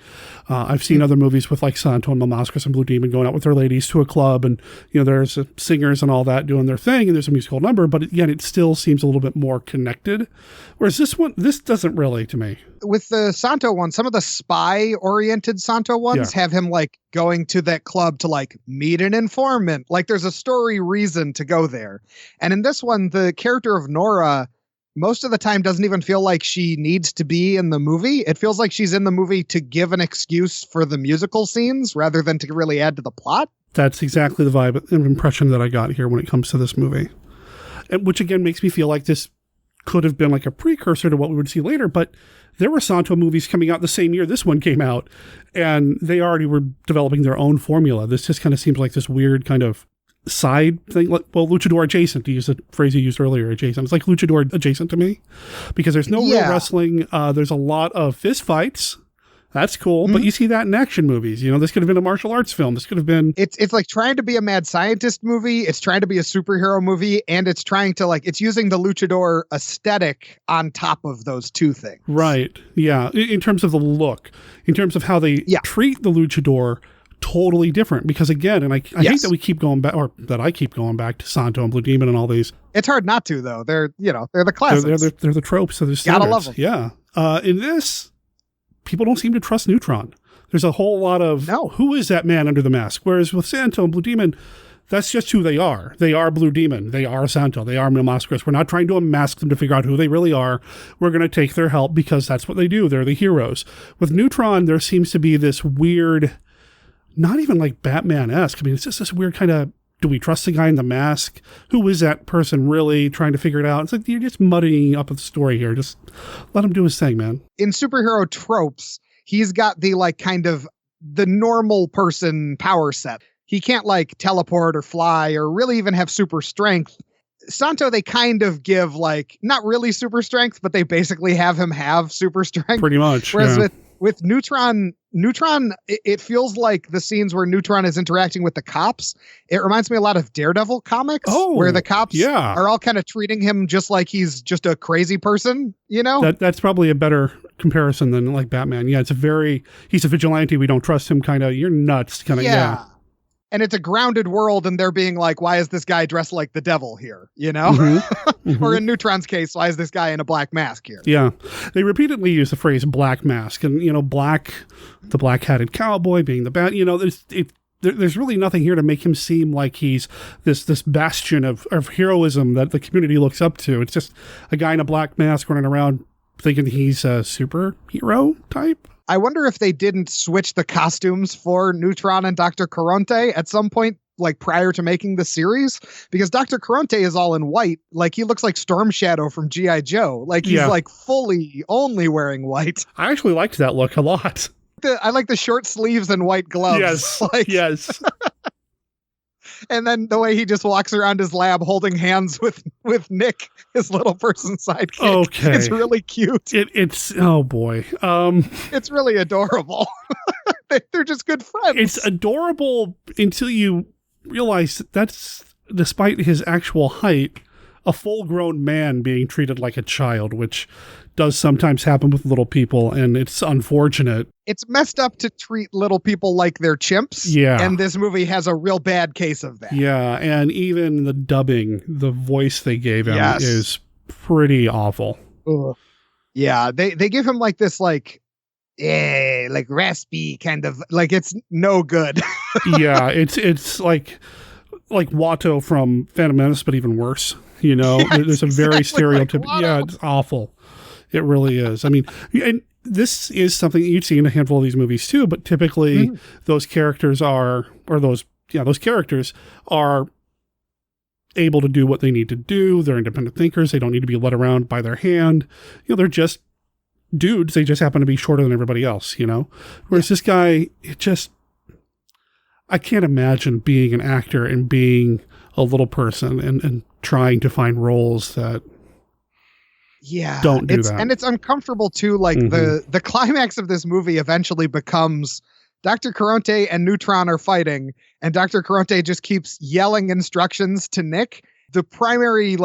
I've seen other movies with like Santo and Mamascus and Blue Demon going out with their ladies to a club, and there's singers and all that doing their thing, and there's a musical number, but again, it still seems a little bit more connected. Whereas this doesn't really to me. With the Santo one, some of the spy-oriented Santo ones have him like going to that club to like meet an informant. Like there's a story reason to go there. And in this one, the character of Nora, most of the time doesn't even feel like she needs to be in the movie. It feels like she's in the movie to give an excuse for the musical scenes rather than to really add to the plot. That's exactly the vibe and impression that I got here when it comes to this movie. And which again makes me feel like this could have been like a precursor to what we would see later, but there were Santo movies coming out the same year this one came out, and they already were developing their own formula. This just kind of seems like this weird kind of side thing, like, well, luchador adjacent, to use the phrase you used earlier, adjacent. It's like luchador adjacent to me, because there's no real wrestling. There's a lot of fist fights. That's cool, but you see that in action movies. This could have been a martial arts film. This could have been... It's like trying to be a mad scientist movie. It's trying to be a superhero movie, and it's trying to it's using the luchador aesthetic on top of those two things. Right, yeah. In terms of the look, in terms of how they treat the luchador, totally different. Because again, and I hate that we keep going back, or that I keep going back to Santo and Blue Demon and all these. It's hard not to, though. They're the classics. They're the tropes of the standards. Gotta love them. Yeah. In this... people don't seem to trust Neutron. There's a whole lot of, who is that man under the mask? Whereas with Santo and Blue Demon, that's just who they are. They are Blue Demon. They are Santo. They are Mamascus. We're not trying to unmask them to figure out who they really are. We're going to take their help because that's what they do. They're the heroes. With Neutron, there seems to be this weird, not even like Batman-esque. I mean, it's just this weird kind of, do we trust the guy in the mask? Who is that person really, trying to figure it out? It's like you're just muddying up the story here. Just let him do his thing, man. In superhero tropes, he's got the kind of the normal person power set. He can't teleport or fly or really even have super strength. Santo, they kind of give not really super strength, but they basically have him have super strength. Pretty much. Whereas with Neutron, it feels like the scenes where Neutron is interacting with the cops. It reminds me a lot of Daredevil comics, where the cops are all kind of treating him just like he's just a crazy person, That's probably a better comparison than Batman. Yeah, he's a vigilante. We don't trust him kind of, you're nuts kind of, yeah. And it's a grounded world, and they're being like, why is this guy dressed like the devil here? Or in Neutron's case, why is this guy in a black mask here? Yeah. They repeatedly use the phrase black mask, and, the black-hatted cowboy being the bat, there's really nothing here to make him seem like he's this bastion of heroism that the community looks up to. It's just a guy in a black mask running around thinking he's a superhero type. I wonder if they didn't switch the costumes for Neutron and Dr. Caronte at some point, prior to making the series, because Dr. Caronte is all in white. He looks like Storm Shadow from G.I. Joe. He's fully only wearing white. I actually liked that look a lot. I like the short sleeves and white gloves. Yes. Yes. And then the way he just walks around his lab holding hands with Nick, his little person sidekick. Okay. It's really cute. It's oh boy. It's really adorable. They're just good friends. It's adorable until you realize that's, despite his actual height, a full-grown man being treated like a child, which does sometimes happen with little people, and it's unfortunate. It's messed up to treat little people like they're chimps. Yeah. And this movie has a real bad case of that. Yeah, and even the dubbing, the voice they gave him is pretty awful. Ugh. Yeah, they give him this raspy kind of, it's no good. Yeah, it's like Watto from Phantom Menace, but even worse. There's a very stereotypical. Yeah, it's awful. It really is. I mean, and this is something that you'd see in a handful of these movies too, but typically those characters are able to do what they need to do. They're independent thinkers. They don't need to be led around by their hand. They're just dudes. They just happen to be shorter than everybody else, Whereas this guy, I can't imagine being an actor and being a little person and trying to find roles that don't do that. And it's uncomfortable too. The climax of this movie eventually becomes Dr. Caronte and Neutron are fighting, and Dr. Caronte just keeps yelling instructions to Nick. The primary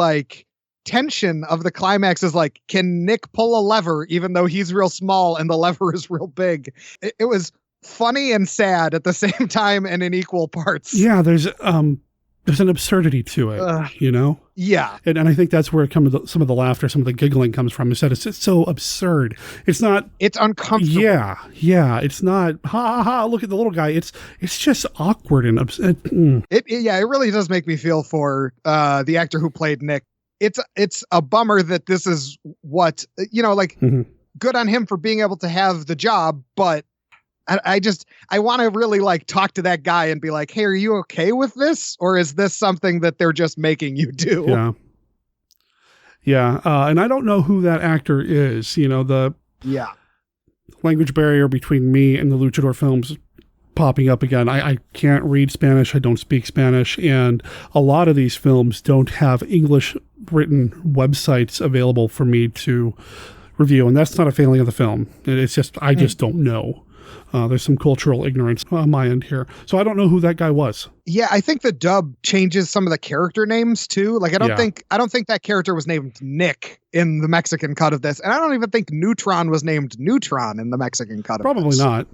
tension of the climax is like, can Nick pull a lever even though he's real small and the lever is real big? It was funny and sad at the same time and in equal parts. Yeah, there's an absurdity to it, you know? Yeah. And I think that's where some of the laughter, some of the giggling comes from, is that it's just so absurd. It's not... It's uncomfortable. Yeah. It's not, ha, ha, ha, look at the little guy. It's just awkward and absurd. It really does make me feel for the actor who played Nick. It's a bummer that this is what, good on him for being able to have the job, but I want to really like talk to that guy and be like, hey, are you okay with this? Or is this something that they're just making you do? Yeah. And I don't know who that actor is. The language barrier between me and the luchador films popping up again. I can't read Spanish. I don't speak Spanish. And a lot of these films don't have English written websites available for me to review. And that's not a failing of the film. It's just, I just don't know. There's some cultural ignorance on my end here. So I don't know who that guy was. Yeah, I think the dub changes some of the character names too. Like I don't think that character was named Nick in the Mexican cut of this. And I don't even think Neutron was named Neutron in the Mexican cut of this. Probably not.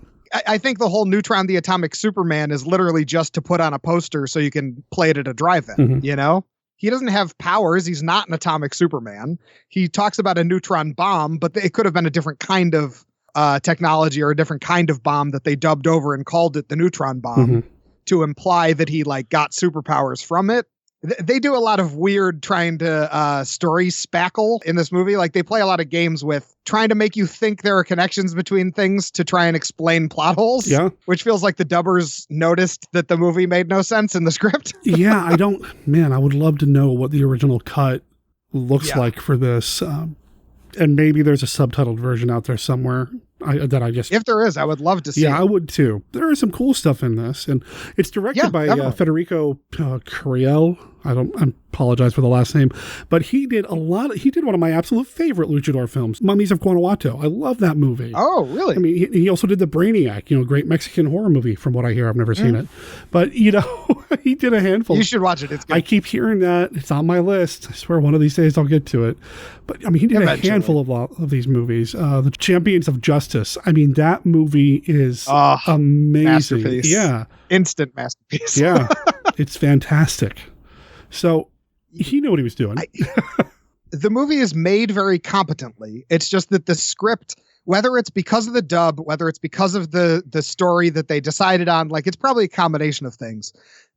I think the whole Neutron the Atomic Superman is literally just to put on a poster so you can play it at a drive-in, you know? He doesn't have powers. He's not an atomic Superman. He talks about a neutron bomb, but it could have been a different kind of technology or a different kind of bomb that they dubbed over and called it the neutron bomb to imply that he like got superpowers from it. They do a lot of weird trying to story spackle in this movie. Like they play a lot of games with trying to make you think there are connections between things to try and explain plot holes. Yeah. Which feels like the dubbers noticed that the movie made no sense in the script. I would love to know what the original cut looks like for this. And maybe there's a subtitled version out there somewhere if there is, I would love to see it. I would too. There is some cool stuff in this, and it's directed by Federico Curiel. I apologize for the last name, but he did one of my absolute favorite luchador films, Mummies of Guanajuato. I love that movie. Oh, really? I mean, he also did the Brainiac, great Mexican horror movie from what I hear. I've never seen it, but he did a handful. You should watch it. It's good. I keep hearing that. It's on my list. I swear one of these days I'll get to it. But I mean, he did a handful of these movies. The Champions of Justice. I mean, that movie is amazing. Masterpiece. Yeah. Instant masterpiece. Yeah. It's fantastic. So he knew what he was doing. The movie is made very competently. It's just that the script, whether it's because of the dub, whether it's because of the story that they decided on, like it's probably a combination of things.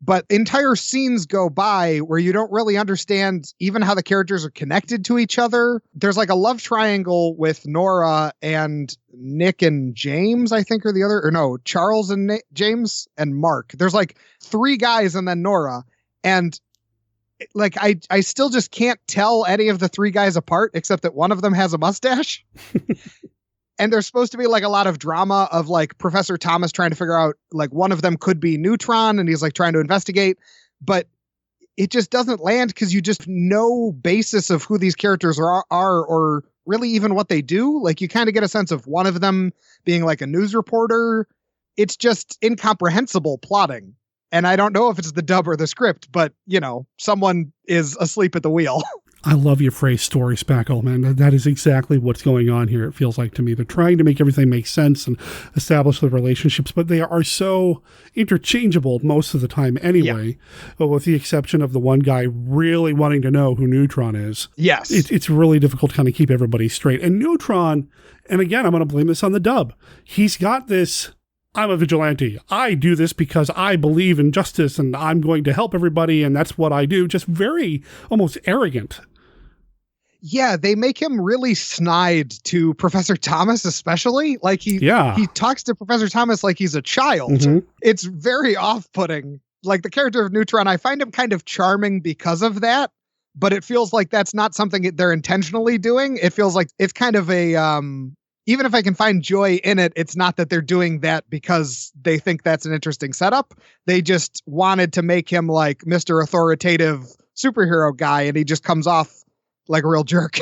But entire scenes go by where you don't really understand even how the characters are connected to each other. There's like a love triangle with Nora and Nick and James, I think, are the other, or no, Charles and James and Mark. There's like three guys and then Nora. And like, I still just can't tell any of the three guys apart, except that one of them has a mustache. And there's supposed to be like a lot of drama of like Professor Thomas trying to figure out like one of them could be Neutron and he's like trying to investigate, but it just doesn't land because you just no basis of who these characters are or really even what they do. Like you kind of get a sense of one of them being like a news reporter. It's just incomprehensible plotting. And I don't know if it's the dub or the script, but someone is asleep at the wheel. I love your phrase story spackle, man. That is exactly what's going on here. It feels like to me. They're trying to make everything make sense and establish the relationships, but they are so interchangeable most of the time anyway, with the exception of the one guy really wanting to know who Neutron is. Yes. It's really difficult to kind of keep everybody straight. And Neutron, and again, I'm going to blame this on the dub. He's got this, I'm a vigilante. I do this because I believe in justice and I'm going to help everybody and that's what I do. Just very almost arrogant. Yeah, they make him really snide to Professor Thomas, especially. Like he talks to Professor Thomas like he's a child. Mm-hmm. It's very off-putting. Like the character of Neutron, I find him kind of charming because of that, but it feels like that's not something they're intentionally doing. It feels like it's kind of a, even if I can find joy in it, it's not that they're doing that because they think that's an interesting setup. They just wanted to make him like Mr. Authoritative superhero guy, and he just comes off like a real jerk.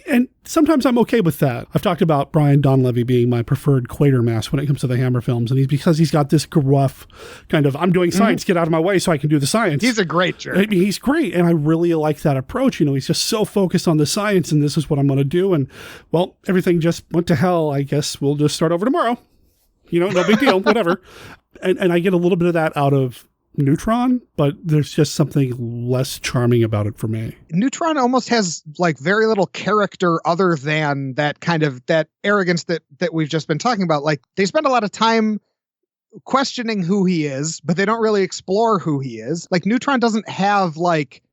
And sometimes I'm okay with that. I've talked about Brian Donlevy being my preferred Quatermass when it comes to the Hammer films. And because he's got this gruff kind of, I'm doing science, get out of my way so I can do the science. He's a great jerk. I mean, he's great. And I really like that approach. He's just so focused on the science and this is what I'm going to do. And well, everything just went to hell. I guess we'll just start over tomorrow. No big deal, whatever. And I get a little bit of that out of Neutron, but there's just something less charming about it for me. Neutron almost has like very little character other than that kind of that arrogance that we've just been talking about. Like they spend a lot of time questioning who he is, but they don't really explore who he is. Like Neutron doesn't have like,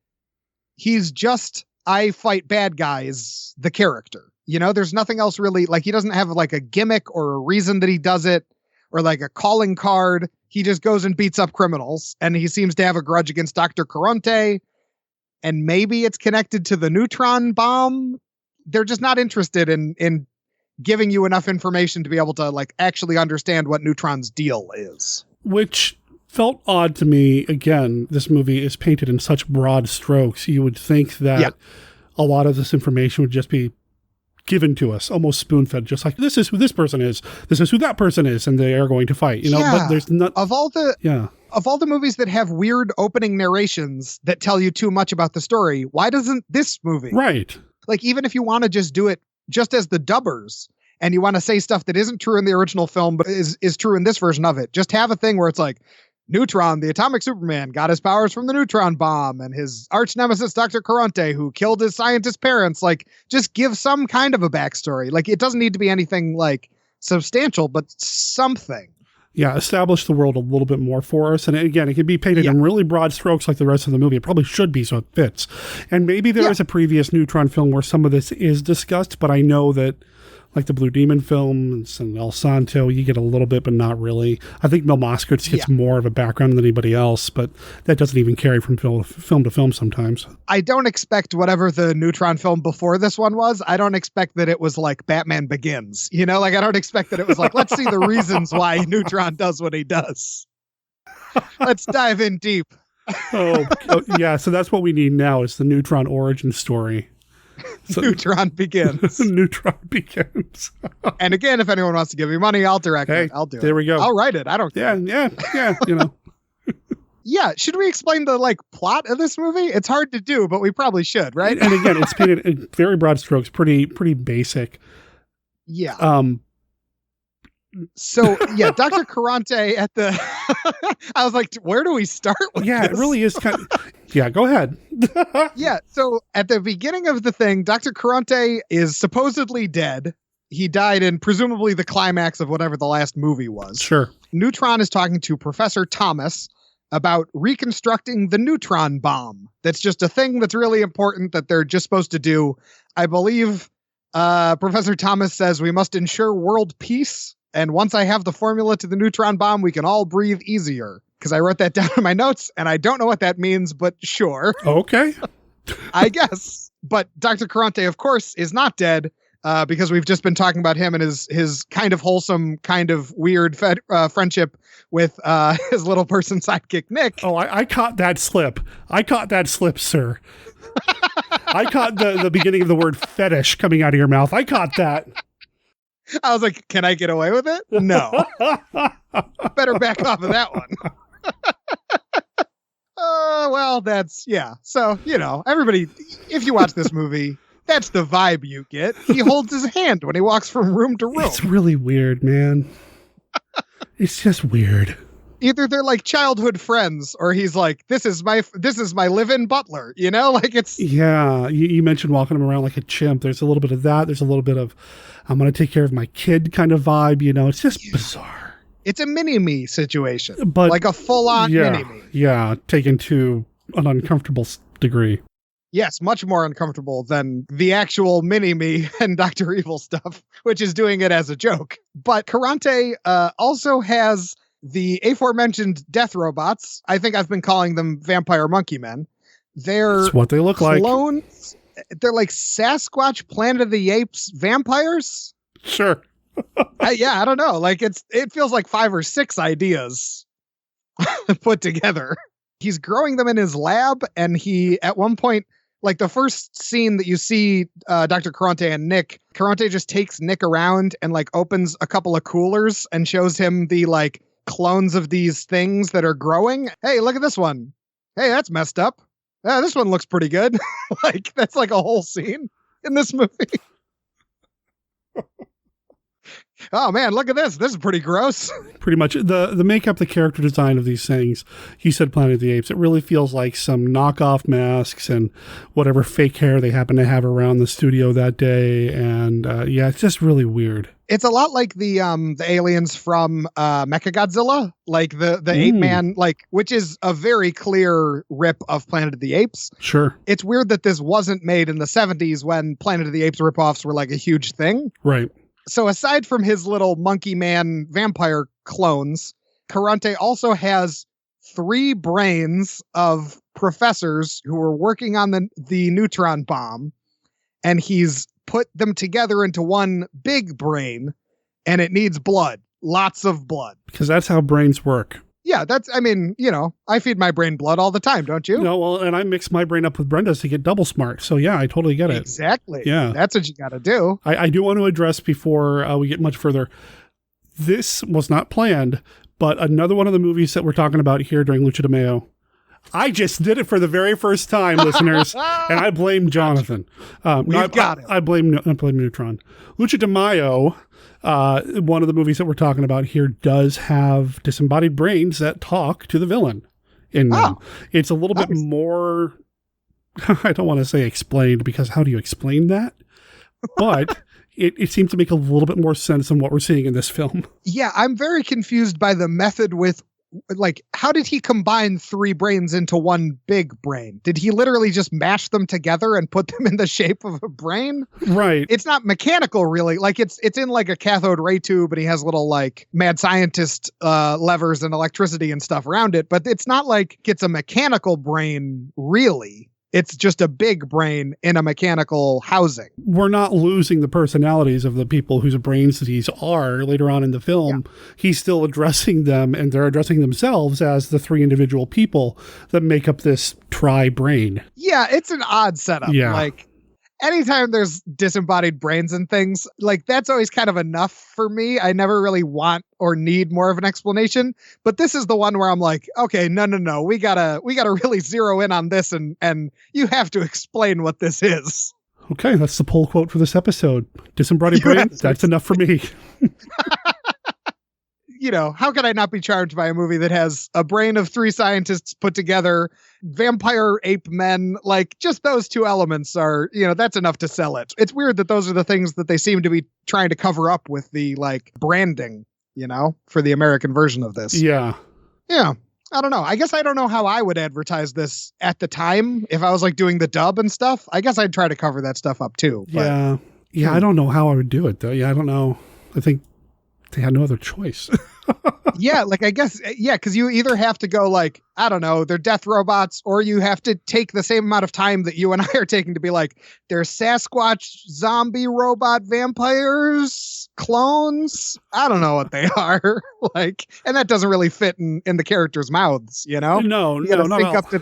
he's just, I fight bad guys, the character. There's nothing else really, like he doesn't have like a gimmick or a reason that he does it or like a calling card. He just goes and beats up criminals, and he seems to have a grudge against Dr. Caronte, and maybe it's connected to the neutron bomb. They're just not interested in giving you enough information to be able to like actually understand what Neutron's deal is. Which felt odd to me. Again, this movie is painted in such broad strokes. You would think that a lot of this information would just be given to us, almost spoon-fed, just like, this is who this person is, this is who that person is, and they are going to fight, but there's not... Of all the movies that have weird opening narrations that tell you too much about the story, why doesn't this movie? Right. Like, even if you want to just do it just as the dubbers, and you want to say stuff that isn't true in the original film, but is true in this version of it, just have a thing where it's like, Neutron, the atomic Superman, got his powers from the neutron bomb, and his arch nemesis, Dr. Caronte, who killed his scientist parents. Like, just give some kind of a backstory. Like, it doesn't need to be anything like substantial, but something. Yeah, establish the world a little bit more for us. And again, it can be painted in really broad strokes like the rest of the movie. It probably should be, so it fits. And maybe there is a previous Neutron film where some of this is discussed, but I know that like the Blue Demon films and El Santo, you get a little bit, but not really. I think Mil Moskowitz gets more of a background than anybody else, but that doesn't even carry from film to film sometimes. I don't expect whatever the Neutron film before this one was, I don't expect that it was like Batman Begins. Like I don't expect that it was like, let's see the reasons why Neutron does what he does. Let's dive in deep. Yeah, so that's what we need now is the Neutron origin story. So, Neutron begins. Neutron begins. And again, if anyone wants to give me money, I'll direct it. I'll do it. There we go. I'll write it. I don't care. Yeah. Yeah. Should we explain the like plot of this movie? It's hard to do, but we probably should, right? And again, it's painted in very broad strokes, pretty basic. Yeah. So yeah, Dr. Caronte at the I was like, where do we start with this? It really is kind of yeah, go ahead. Yeah, so at the beginning of the thing, Dr. Caronte is supposedly dead. He died in presumably the climax of whatever the last movie was. Sure. Neutron is talking to Professor Thomas about reconstructing the neutron bomb. That's just a thing that's really important that they're just supposed to do. I believe Professor Thomas says we must ensure world peace. And once I have the formula to the neutron bomb, we can all breathe easier. Because I wrote that down in my notes, and I don't know what that means, but sure. Okay. I guess. But Dr. Caronte, of course, is not dead, because we've just been talking about him and his kind of wholesome, kind of weird friendship with his little person sidekick, Nick. Oh, I caught that slip. Sir. I caught the beginning of the word fetish coming out of your mouth. I caught that. I was like, can I get away with it? No. Better back off of that one. Well, that's, yeah. So, everybody, if you watch this movie, that's the vibe you get. He holds his hand when he walks from room to room. It's really weird, man. It's just weird. Either they're like childhood friends, or he's like, this is my live-in butler, like it's. Yeah. You mentioned walking him around like a chimp. There's a little bit of that. There's a little bit of, I'm going to take care of my kid kind of vibe. It's just bizarre. It's a mini-me situation, but like a full-on mini-me. Yeah. Taken to an uncomfortable degree. Yes. Much more uncomfortable than the actual mini-me and Dr. Evil stuff, which is doing it as a joke. But Caronte also has the aforementioned death robots. I think I've been calling them vampire monkey men. They're That's what they look like. Clones. They're like Sasquatch, Planet of the Apes vampires. Sure. Yeah, I don't know. Like it feels like 5 or 6 ideas put together. He's growing them in his lab, and he at one point Like the first scene that you see Dr. Caronte and Nick, Caronte just takes Nick around and like opens a couple of coolers and shows him the like clones of these things that are growing. Hey, look at this one. Hey, that's messed up. Yeah, this one looks pretty good. Like that's like a whole scene in this movie. Oh man, look at this. This is pretty gross. Pretty much the makeup, the character design of these things. You said Planet of the Apes. It really feels like some knockoff masks and whatever fake hair they happen to have around the studio that day. And yeah, it's just really weird. It's a lot like the aliens from Mechagodzilla, like the ape man, like, which is a very clear rip of Planet of the Apes. Sure. It's weird that this wasn't made in the 70s when Planet of the Apes ripoffs were like a huge thing. Right. So aside from his little monkey man vampire clones, Caronte also has 3 brains of professors who were working on the neutron bomb, and he's put them together into one big brain, and it needs blood. Lots of blood. Because that's how brains work. Yeah, I mean, you know, I feed my brain blood all the time, don't you? No, well, and I mix my brain up with Brenda's to get double smart. So yeah, I totally get it. Exactly. Yeah. That's what you got to do. I do want to address before we get much further. This was not planned, but another one of the movies that we're talking about here during Lucha de Mayo, I just did it for the very first time, listeners, and I blame Jonathan. We've got it. I blame Neutron. Lucha de Mayo, one of the movies that we're talking about here, does have disembodied brains that talk to the villain in them. It's a little bit more, I don't want to say explained, because how do you explain that? But it seems to make a little bit more sense than what we're seeing in this film. Yeah, I'm very confused by the method with, like, how did he combine 3 brains into one big brain? Did he literally just mash them together and put them in the shape of a brain? Right. It's not mechanical, really. Like, it's in like a cathode ray tube, and he has little like mad scientist levers and electricity and stuff around it. But it's not like it's a mechanical brain, really. It's just a big brain in a mechanical housing. We're not losing the personalities of the people whose brains these are later on in the film. Yeah. He's still addressing them, and they're addressing themselves as the 3 individual people that make up this tri-brain. Yeah, it's an odd setup. Yeah. Like, anytime there's disembodied brains and things, like, that's always kind of enough for me. I never really want or need more of an explanation. But this is the one where I'm like, okay, no. We gotta really zero in on this, and you have to explain what this is. Okay, that's the poll quote for this episode. Disembodied brains, that's enough for me. You know, how could I not be charged by a movie that has a brain of 3 scientists put together, vampire ape men? Like, just those 2 elements are, you know, that's enough to sell it. It's weird that those are the things that they seem to be trying to cover up with the, like, branding, you know, for the American version of this. Yeah. Yeah. I don't know. I guess I don't know how I would advertise this at the time. If I was like doing the dub and stuff, I guess I'd try to cover that stuff up too. But, yeah. Yeah. I don't know how I would do it though. Yeah. I don't know. I think they had no other choice. Yeah, like, I guess, yeah, because you either have to go like, I don't know, they're death robots, or you have to take the same amount of time that you and I are taking to be like, they're Sasquatch zombie robot vampires, clones. I don't know what they are. Like, and that doesn't really fit in the characters' mouths, you know? No, you gotta not think up to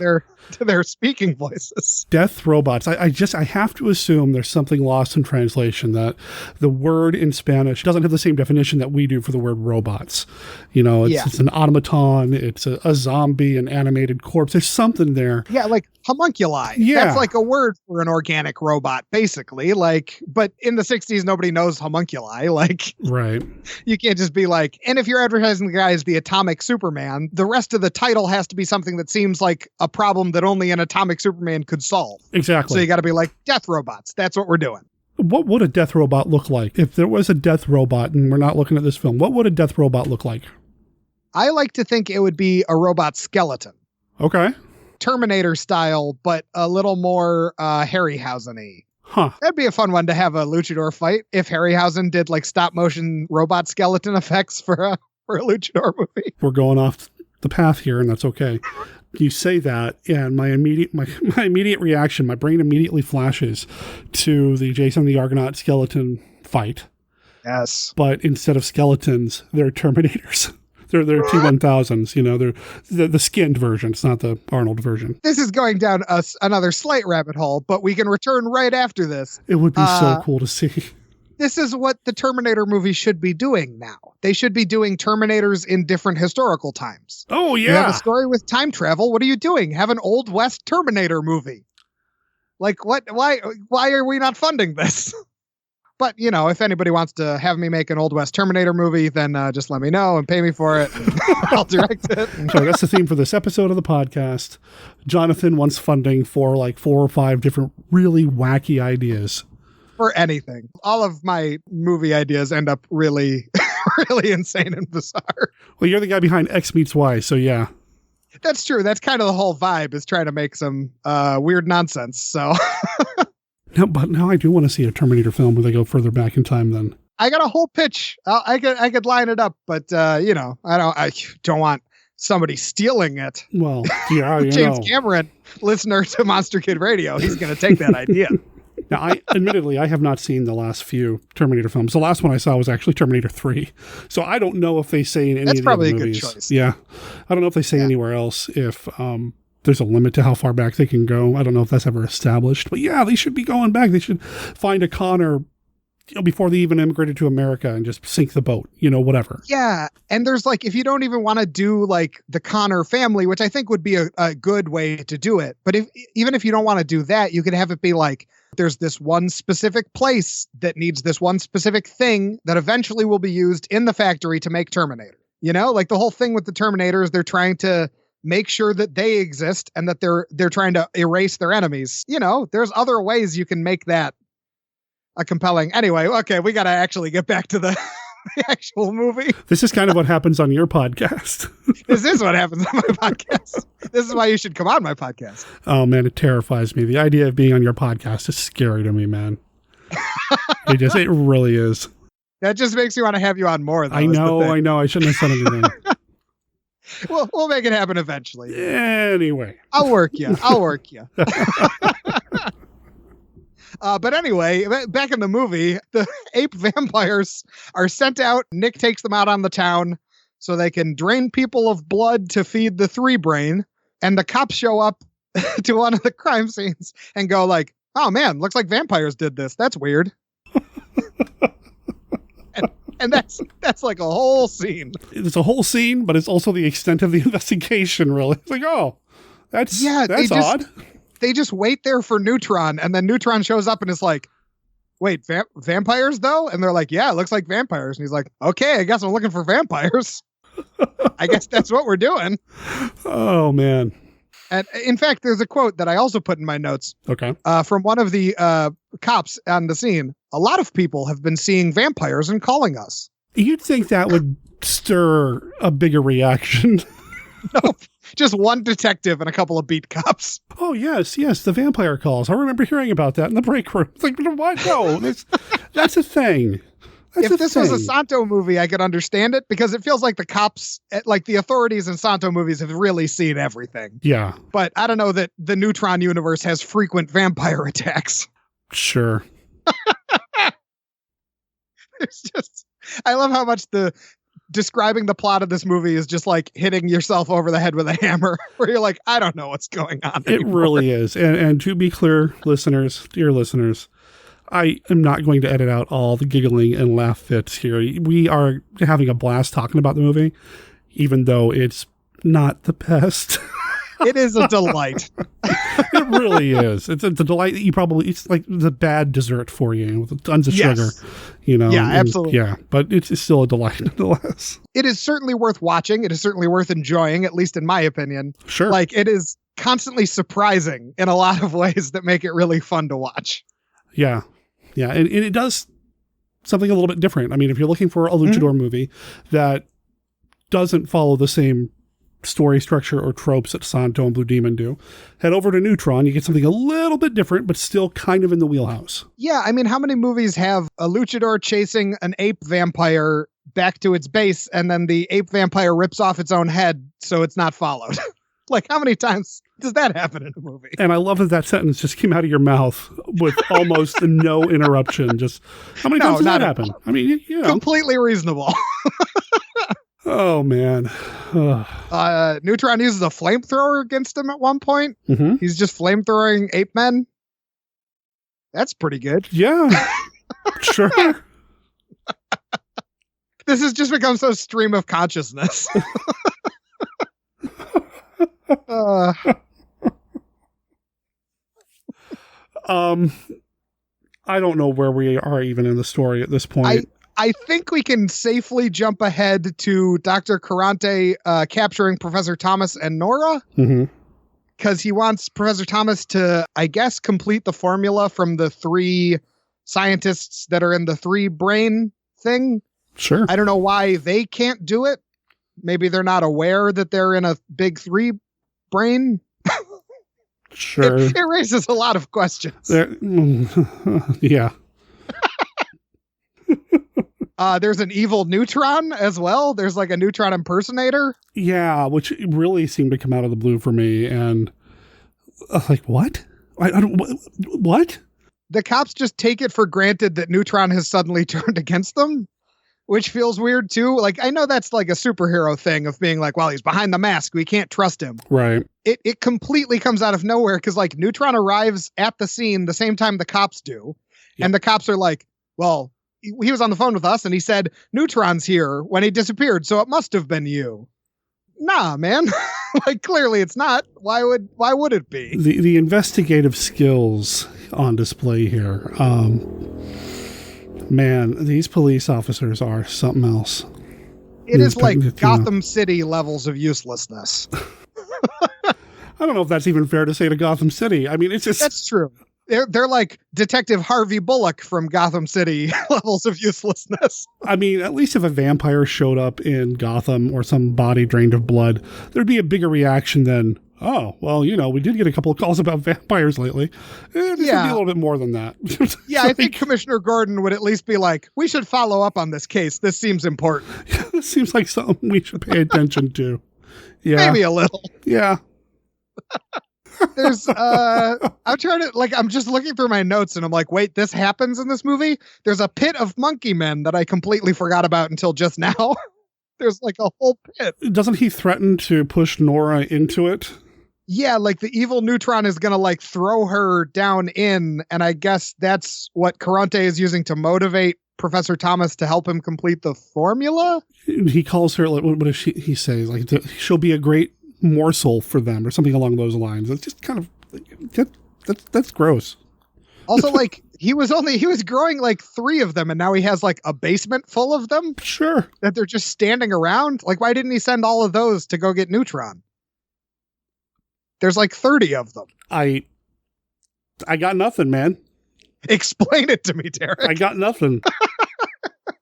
their speaking voices. Death robots. I have to assume there's something lost in translation, that the word in Spanish doesn't have the same definition that we do for the word robots. You know, it's an automaton, it's a zombie, an animated corpse. There's something there. Yeah, like homunculi. Yeah. That's like a word for an organic robot, basically. Like, but in the 60s, nobody knows homunculi. Like, right. You can't just be like, and if you're advertising the guy as the atomic Superman, the rest of the title has to be something that seems like a problem that only an atomic Superman could solve. Exactly. So you got to be like, death robots. That's what we're doing. What would a death robot look like? If there was a death robot, and we're not looking at this film, what would a death robot look like? I like to think it would be a robot skeleton. Okay. Terminator style, but a little more Harryhausen-y. Huh. That'd be a fun one to have a luchador fight if Harryhausen did like stop motion robot skeleton effects for a luchador movie. We're going off the path here, and that's okay. You say that, and my immediate reaction, my brain immediately flashes to the Jason the Argonaut skeleton fight. Yes. But instead of skeletons, they're Terminators. They're T-1000s, you know, they're the skinned version. It's not the Arnold version. This is going down another slight rabbit hole, but we can return right after this. It would be so cool to see. This is what the Terminator movie should be doing now. They should be doing Terminators in different historical times. Oh, yeah. You have a story with time travel. What are you doing? Have an Old West Terminator movie. Like, what? Why are we not funding this? But, you know, if anybody wants to have me make an Old West Terminator movie, then just let me know and pay me for it. I'll direct it. So that's the theme for this episode of the podcast. Jonathan wants funding for like 4 or 5 different really wacky ideas. For anything. All of my movie ideas end up really, really insane and bizarre. Well, you're the guy behind X Meets Y, so yeah. That's true. That's kind of the whole vibe, is trying to make some weird nonsense. So, But now I do want to see a Terminator film where they go further back in time. Then I got a whole pitch. I could line it up, but you know, I don't want somebody stealing it. Well, yeah, James Cameron, listener to Monster Kid Radio, he's going to take that idea. Now, admittedly, I have not seen the last few Terminator films. The last one I saw was actually Terminator 3. So I don't know if they say in any That's of the probably other a movies. good choice. Yeah. I don't know if they say anywhere else if there's a limit to how far back they can go. I don't know if that's ever established. But yeah, they should be going back. They should find a Connor, you know, before they even immigrated to America and just sink the boat, you know, whatever. Yeah. And there's like, if you don't even want to do like the Connor family, which I think would be a good way to do it. But even if you don't want to do that, you could have it be like, there's this one specific place that needs this one specific thing that eventually will be used in the factory to make Terminator. You know, like the whole thing with the Terminators, they're trying to make sure that they exist and that they're trying to erase their enemies. You know, there's other ways you can make that a compelling. Anyway, okay, we got to actually get back to the actual movie. This is kind of what happens on your podcast. This is what happens on my podcast. This is why you should come on my podcast. Oh, man, it terrifies me. The idea of being on your podcast is scary to me, man. It really is. That just makes me want to have you on more, though. I know. I shouldn't have said anything. We'll make it happen eventually. Anyway. I'll work you. But anyway, back in the movie, the ape vampires are sent out. Nick takes them out on the town so they can drain people of blood to feed the 3-brain. And the cops show up to one of the crime scenes and go like, oh man, looks like vampires did this. That's weird. and that's like a whole scene. It's a whole scene, but it's also the extent of the investigation, really. It's like, oh, that's odd. They just wait there for Neutron, and then Neutron shows up and is like, wait, vampires though? And they're like, yeah, it looks like vampires. And he's like, okay, I guess I'm looking for vampires. I guess that's what we're doing. Oh, man. And in fact, there's a quote that I also put in my notes. Okay. From one of the cops on the scene. A lot of people have been seeing vampires and calling us. You'd think that would stir a bigger reaction. Nope. Just one detective and a couple of beat cops. Oh, yes, the vampire calls. I remember hearing about that in the break room. It's like, what? No, that's a thing. If this was a Santo movie, I could understand it because it feels like the cops, like the authorities in Santo movies have really seen everything. Yeah. But I don't know that the Neutron universe has frequent vampire attacks. Sure. It's just, I love how much describing the plot of this movie is just like hitting yourself over the head with a hammer where you're like, I don't know what's going on anymore. It really is. And to be clear, dear listeners, I am not going to edit out all the giggling and laugh fits here. We are having a blast talking about the movie, even though it's not the best. It is a delight. It really is. It's a delight that it's like the bad dessert for you with tons of sugar, you know? Yeah, absolutely. Yeah, but it's still a delight nonetheless. It is certainly worth watching. It is certainly worth enjoying, at least in my opinion. Sure. Like it is constantly surprising in a lot of ways that make it really fun to watch. Yeah. Yeah. And it does something a little bit different. I mean, if you're looking for a luchador movie that doesn't follow the same story structure or tropes that Santo and Blue Demon do, head over to Neutron. You get something a little bit different, but still kind of in the wheelhouse. Yeah. I mean, how many movies have a luchador chasing an ape vampire back to its base and then the ape vampire rips off its own head so it's not followed? Like, how many times does that happen in a movie? And I love that sentence just came out of your mouth with almost no interruption. Just how many times does that happen? I mean, you know. Completely reasonable. Oh, man. Neutron uses a flamethrower against him at one point. Mm-hmm. He's just flamethrowing ape men. That's pretty good. Yeah. Sure. This has just become so stream of consciousness. I don't know where we are even in the story at this point. I think we can safely jump ahead to Dr. Carrante capturing Professor Thomas and Nora. Mm-hmm. Because he wants Professor Thomas to, I guess, complete the formula from the 3 scientists that are in the 3 brain thing. Sure. I don't know why they can't do it. Maybe they're not aware that they're in a big 3 brain. Sure. It raises a lot of questions. Yeah. There's an evil Neutron as well. There's like a Neutron impersonator. Yeah, which really seemed to come out of the blue for me. And like, what? I don't. What? The cops just take it for granted that Neutron has suddenly turned against them, which feels weird too. Like, I know that's like a superhero thing of being like, well, he's behind the mask, we can't trust him. Right. It completely comes out of nowhere because like Neutron arrives at the scene the same time the cops do. Yep. And the cops are like, well, he was on the phone with us and he said Neutron's here when he disappeared, so it must have been you. Nah, man. Like, clearly it's not. Why would it be? The investigative skills on display here. Man, these police officers are something else. It is like Gotham City levels of uselessness. I don't know if that's even fair to say to Gotham City. I mean, it's just... That's true. They're like Detective Harvey Bullock from Gotham City levels of uselessness. I mean, at least if a vampire showed up in Gotham or some body drained of blood, there'd be a bigger reaction than, oh, well, you know, we did get a couple of calls about vampires lately. This would be a little bit more than that. Yeah, I think Commissioner Gordon would at least be like, we should follow up on this case. This seems important. This seems like something we should pay attention to. Yeah. Maybe a little. Yeah. There's I'm trying to I'm just looking through my notes and I'm like, wait, this happens in this movie? There's a pit of monkey men that I completely forgot about until just now. There's like a whole pit. Doesn't he threaten to push Nora into it? Yeah, like the evil Neutron is gonna like throw her down in, and I guess that's what Carrante is using to motivate Professor Thomas to help him complete the formula. He calls her, like, what does he say? Like, she'll be a great morsel for them or something along those lines. It's just kind of that's gross. Also, like, he was growing like 3 of them and now he has like a basement full of them. Sure. That they're just standing around. Like, why didn't he send all of those to go get Neutron? There's like 30 of them. I got nothing, man. Explain it to me, Derek. I got nothing.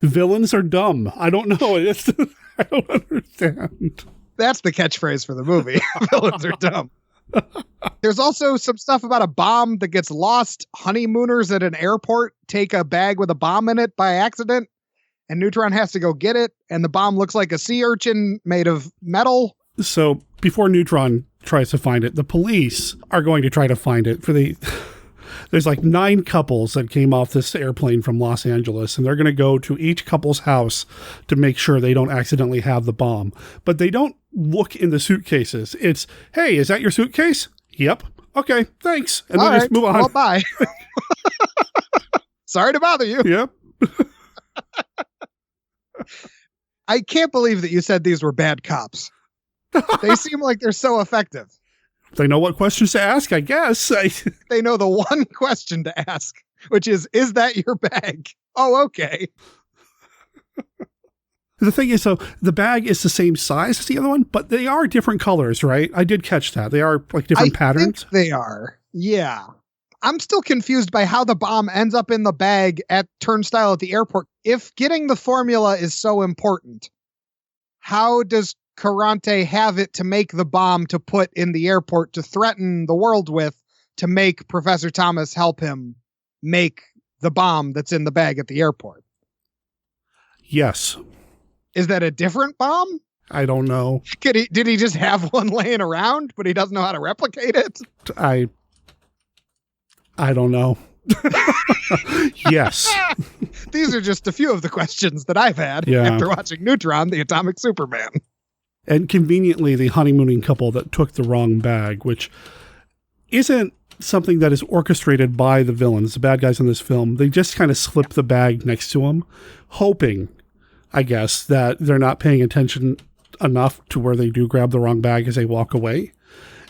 Villains are dumb. I don't know. I don't understand. That's the catchphrase for the movie. Villains are dumb. There's also some stuff about a bomb that gets lost. Honeymooners at an airport take a bag with a bomb in it by accident, and Neutron has to go get it, and the bomb looks like a sea urchin made of metal. So before Neutron tries to find it, the police are going to try to find it. There's like 9 couples that came off this airplane from Los Angeles, and they're going to go to each couple's house to make sure they don't accidentally have the bomb. But they don't look in the suitcases. It's, hey, is that your suitcase? Yep. Okay, thanks. And then just move on. Well, bye. Sorry to bother you. Yep. I can't believe that you said these were bad cops. They seem like they're so effective. They know what questions to ask, I guess. They know the one question to ask, which is that your bag? Oh, okay. The thing is, so the bag is the same size as the other one, but they are different colors, right? I did catch that. They are like different patterns. Think they are. Yeah. I'm still confused by how the bomb ends up in the bag at turnstile at the airport. If getting the formula is so important, how does Carrante have it to make the bomb to put in the airport to threaten the world with, to make Professor Thomas help him make the bomb that's in the bag at the airport? Yes. Is that a different bomb? I don't know. Did he just have one laying around, but he doesn't know how to replicate it? I don't know. Yes. These are just a few of the questions that I've had after watching Neutron, the Atomic Superman. And conveniently, the honeymooning couple that took the wrong bag, which isn't something that is orchestrated by the villains, the bad guys in this film. They just kind of slip the bag next to them, hoping, I guess, that they're not paying attention enough to where they do grab the wrong bag as they walk away.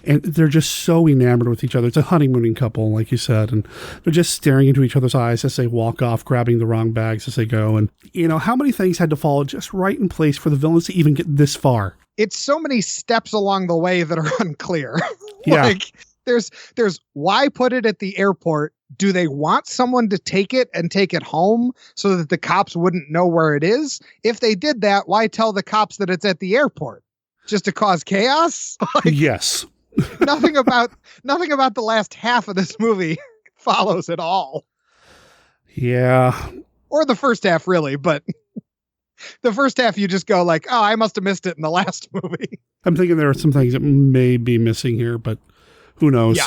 And they're just so enamored with each other. It's a honeymooning couple, like you said, and they're just staring into each other's eyes as they walk off, grabbing the wrong bags as they go. And, you know, how many things had to fall just right in place for the villains to even get this far? It's so many steps along the way that are unclear. Yeah. Like, there's why put it at the airport? Do they want someone to take it and take it home so that the cops wouldn't know where it is? If they did that, why tell the cops that it's at the airport? Just to cause chaos? Yes. nothing about the last half of this movie follows at all. Yeah. Or the first half, really, but the first half you just go like, oh, I must have missed it in the last movie. I'm thinking there are some things that may be missing here, but who knows?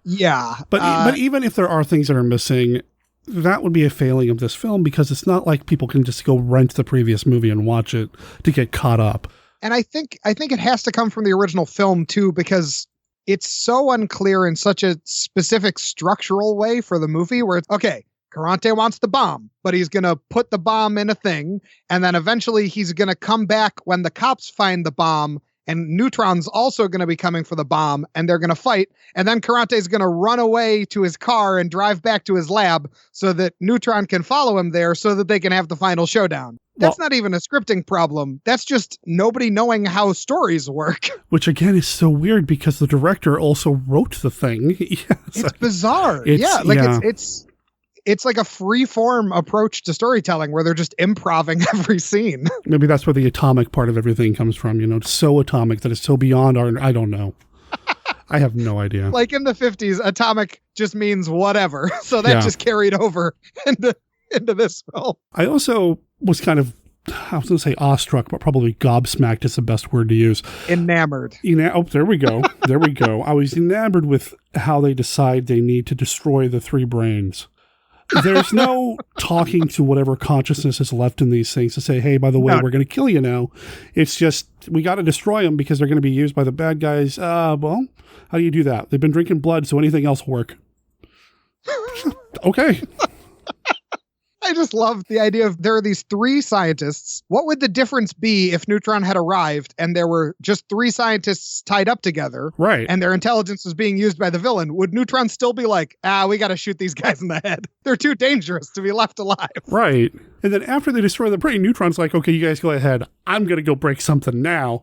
Yeah. But even if there are things that are missing, that would be a failing of this film, because it's not like people can just go rent the previous movie and watch it to get caught up. And I think it has to come from the original film too, because it's so unclear in such a specific structural way for the movie where it's, okay, Carrante wants the bomb, but he's going to put the bomb in a thing. And then eventually he's going to come back when the cops find the bomb, and Neutron's also going to be coming for the bomb, and they're going to fight. And then Carrante's going to run away to his car and drive back to his lab so that Neutron can follow him there so that they can have the final showdown. That's not even a scripting problem. That's just nobody knowing how stories work. Which, again, is so weird because the director also wrote the thing. Yes. It's bizarre. It's like a free-form approach to storytelling where they're just improvising every scene. Maybe that's where the atomic part of everything comes from. You know, it's so atomic that it's so beyond our... I don't know. I have no idea. Like in the 50s, atomic just means whatever. So that just carried over into this film. I also was kind of, I was going to say awestruck, but probably gobsmacked is the best word to use. Enamored. There we go. There we go. I was enamored with how they decide they need to destroy the three brains. There's no talking to whatever consciousness is left in these things to say, hey, by the way, we're going to kill you now. It's just, we got to destroy them because they're going to be used by the bad guys. Well, how do you do that? They've been drinking blood, so anything else will work. Okay. I just love the idea of there are these three scientists. What would the difference be if Neutron had arrived and there were just three scientists tied up together? Right. And their intelligence was being used by the villain. Would Neutron still be like, we got to shoot these guys in the head? They're too dangerous to be left alive. Right. And then after they destroy the brain, Neutron's like, okay, you guys go ahead. I'm going to go break something now.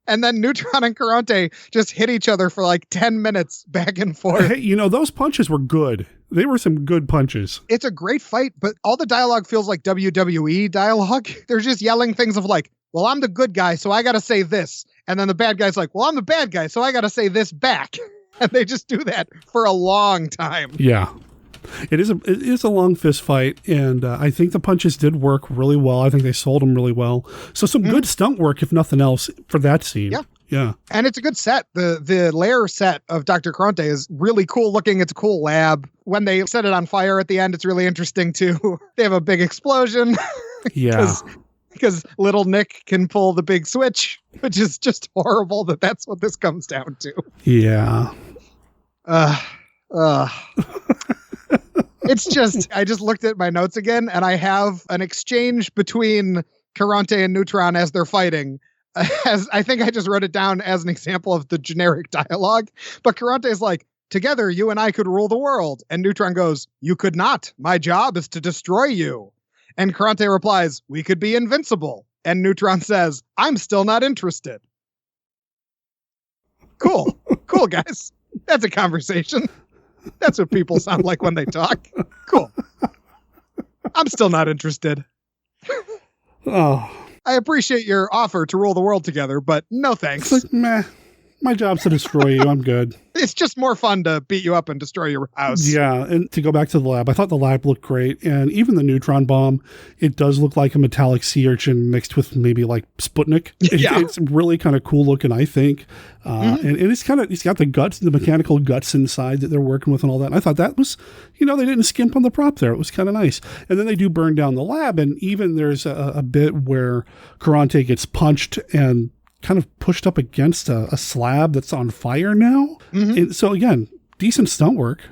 And then Neutron and Carrante just hit each other for like 10 minutes back and forth. Hey, you know, those punches were good. They were some good punches. It's a great fight, but all the dialogue feels like WWE dialogue. They're just yelling things of like, well, I'm the good guy, so I got to say this. And then the bad guy's like, well, I'm the bad guy, so I got to say this back. And they just do that for a long time. Yeah. It is a long fist fight, and I think the punches did work really well. I think they sold them really well. So some good stunt work, if nothing else, for that scene. Yeah. And it's a good set. The lair set of Dr. Carrante is really cool looking. It's a cool lab. When they set it on fire at the end, it's really interesting too. They have a big explosion. Yeah. Because little Nick can pull the big switch, which is just horrible that that's what this comes down to. Yeah. It's just, I just looked at my notes again, and I have an exchange between Carrante and Neutron as they're fighting. As I think I just wrote it down as an example of the generic dialogue. But Carrante is like, together, you and I could rule the world. And Neutron goes, you could not. My job is to destroy you. And Carrante replies, we could be invincible. And Neutron says, I'm still not interested. Cool. Cool, guys. That's a conversation. That's what people sound like when they talk. Cool. I'm still not interested. Oh. I appreciate your offer to rule the world together, but no thanks. It's like, meh. My job's to destroy you. I'm good. It's just more fun to beat you up and destroy your house. Yeah, and to go back to the lab, I thought the lab looked great, and even the neutron bomb, it does look like a metallic sea urchin mixed with maybe like Sputnik. It's really kind of cool looking, I think. And it's got the guts, the mechanical guts inside that they're working with and all that. And I thought that was, they didn't skimp on the prop there. It was kind of nice. And then they do burn down the lab, and even there's a bit where Carrante gets punched and kind of pushed up against a slab that's on fire now. And so again, decent stunt work.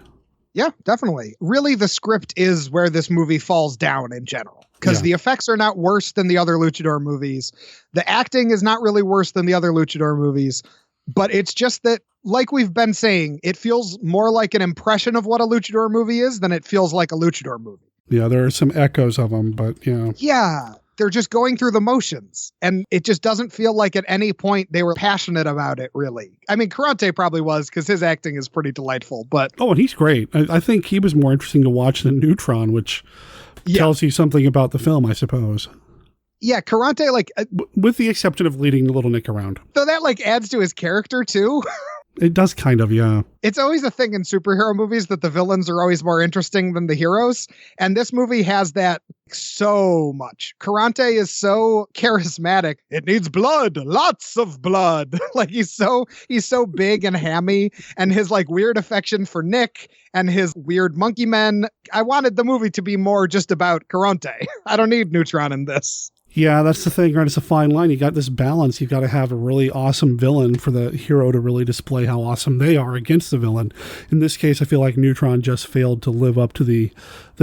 Yeah, definitely. Really, the script is where this movie falls down in general, because the effects are not worse than the other Luchador movies. The acting is not really worse than the other Luchador movies, but it's just that, like we've been saying, it feels more like an impression of what a Luchador movie is than it feels like a Luchador movie. Yeah, there are some echoes of them, but yeah. They're just going through the motions, and it just doesn't feel like at any point they were passionate about it, really. I mean, Carrante probably was, because his acting is pretty delightful, but... Oh, and he's great. I think he was more interesting to watch than Neutron, which tells you something about the film, I suppose. Yeah, Carrante, with the exception of leading Little Nick around. So that, adds to his character, too? It does kind of, yeah. It's always a thing in superhero movies that the villains are always more interesting than the heroes. And this movie has that so much. Carrante is so charismatic. It needs blood, lots of blood. He's so big and hammy, and his weird affection for Nick and his weird monkey men. I wanted the movie to be more just about Carrante. I don't need Neutron in this. Yeah, that's the thing, right? It's a fine line. You got this balance. You got to have a really awesome villain for the hero to really display how awesome they are against the villain. In this case, I feel like Neutron just failed to live up to the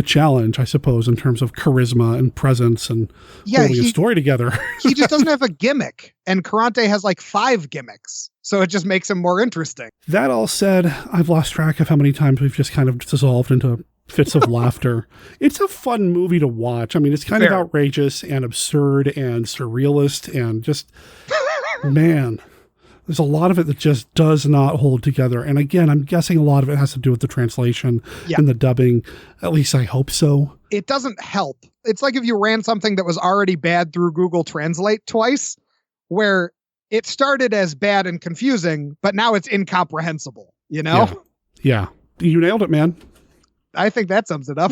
challenge, I suppose, in terms of charisma and presence and holding a story together. He just doesn't have a gimmick, and Carrante has 5 gimmicks, so it just makes him more interesting. That all said, I've lost track of how many times we've just kind of dissolved into fits of laughter. It's a fun movie to watch. I mean, it's kind of outrageous and absurd and surrealist and just, man, there's a lot of it that just does not hold together. And again, I'm guessing a lot of it has to do with the translation and the dubbing. At least I hope so. It doesn't help. It's like if you ran something that was already bad through Google Translate twice, where it started as bad and confusing, but now it's incomprehensible, Yeah. You nailed it, man. I think that sums it up.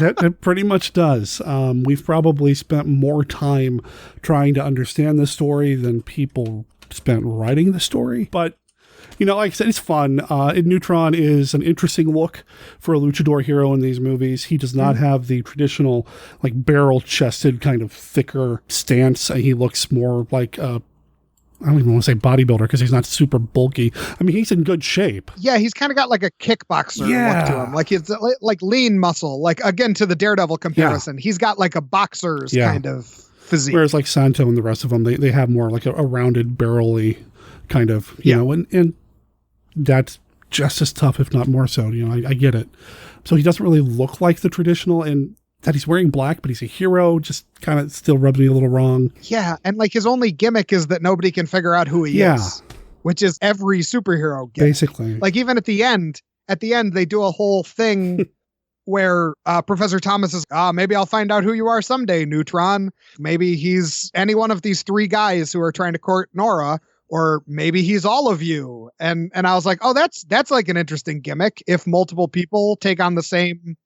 that pretty much does. We've probably spent more time trying to understand the story than people spent writing the story. But, like I said, it's fun. Neutron is an interesting look for a luchador hero in these movies. He does not have the traditional, barrel-chested kind of thicker stance. He looks more like I don't even want to say bodybuilder because he's not super bulky. I mean, he's in good shape. Yeah, he's kind of got a kickboxer look to him. He's lean muscle. Again, to the Daredevil comparison, he's got a boxer's kind of physique. Whereas Santo and the rest of them, they have more a rounded, barrel-y kind of, you know, and that's just as tough, if not more so. I get it. So he doesn't really look like the traditional, and that he's wearing black, but he's a hero, just kind of still rubs me a little wrong. Yeah, and his only gimmick is that nobody can figure out who he is, which is every superhero gimmick. Basically. Even at the end they do a whole thing where Professor Thomas is, maybe I'll find out who you are someday, Neutron. Maybe he's any one of these 3 guys who are trying to court Nora, or maybe he's all of you. And I was like, oh, that's an interesting gimmick. If multiple people take on the same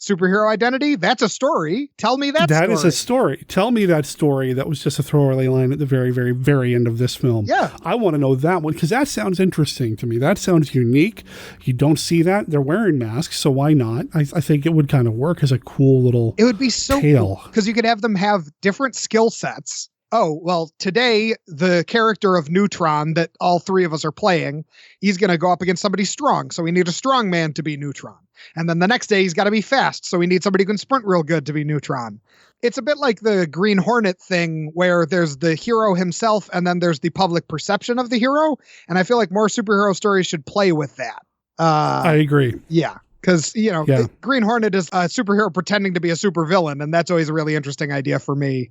superhero identity, that's a story. Tell me that story. That is a story. Tell me that story. That was just a throwaway line at the very, very, very end of this film. Yeah. I want to know that one, because that sounds interesting to me. That sounds unique. You don't see that. They're wearing masks, so why not? I think it would kind of work as a cool little It would be so tale. cool, because you could have them have different skill sets. Oh, well, today, the character of Neutron that all 3 of us are playing, he's going to go up against somebody strong. So we need a strong man to be Neutron. And then the next day, he's got to be fast. So we need somebody who can sprint real good to be Neutron. It's a bit like the Green Hornet thing, where there's the hero himself and then there's the public perception of the hero. And I feel like more superhero stories should play with that. I agree. Yeah. Because, Green Hornet is a superhero pretending to be a supervillain. And that's always a really interesting idea for me.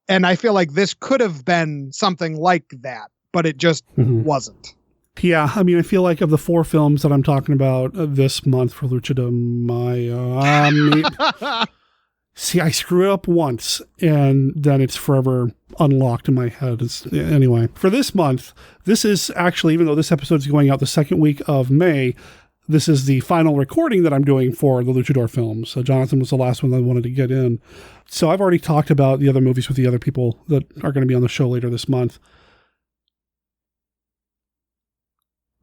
And I feel like this could have been something like that, but it just wasn't. Yeah, I mean, I feel like of the 4 films that I'm talking about this month for Lucha de Mayo, See, I screw it up once, and then it's forever unlocked in my head. Anyway, for this month, this is actually, even though this episode is going out the second week of May, this is the final recording that I'm doing for the Luchador films. Jonathan was the last one that I wanted to get in. So I've already talked about the other movies with the other people that are going to be on the show later this month.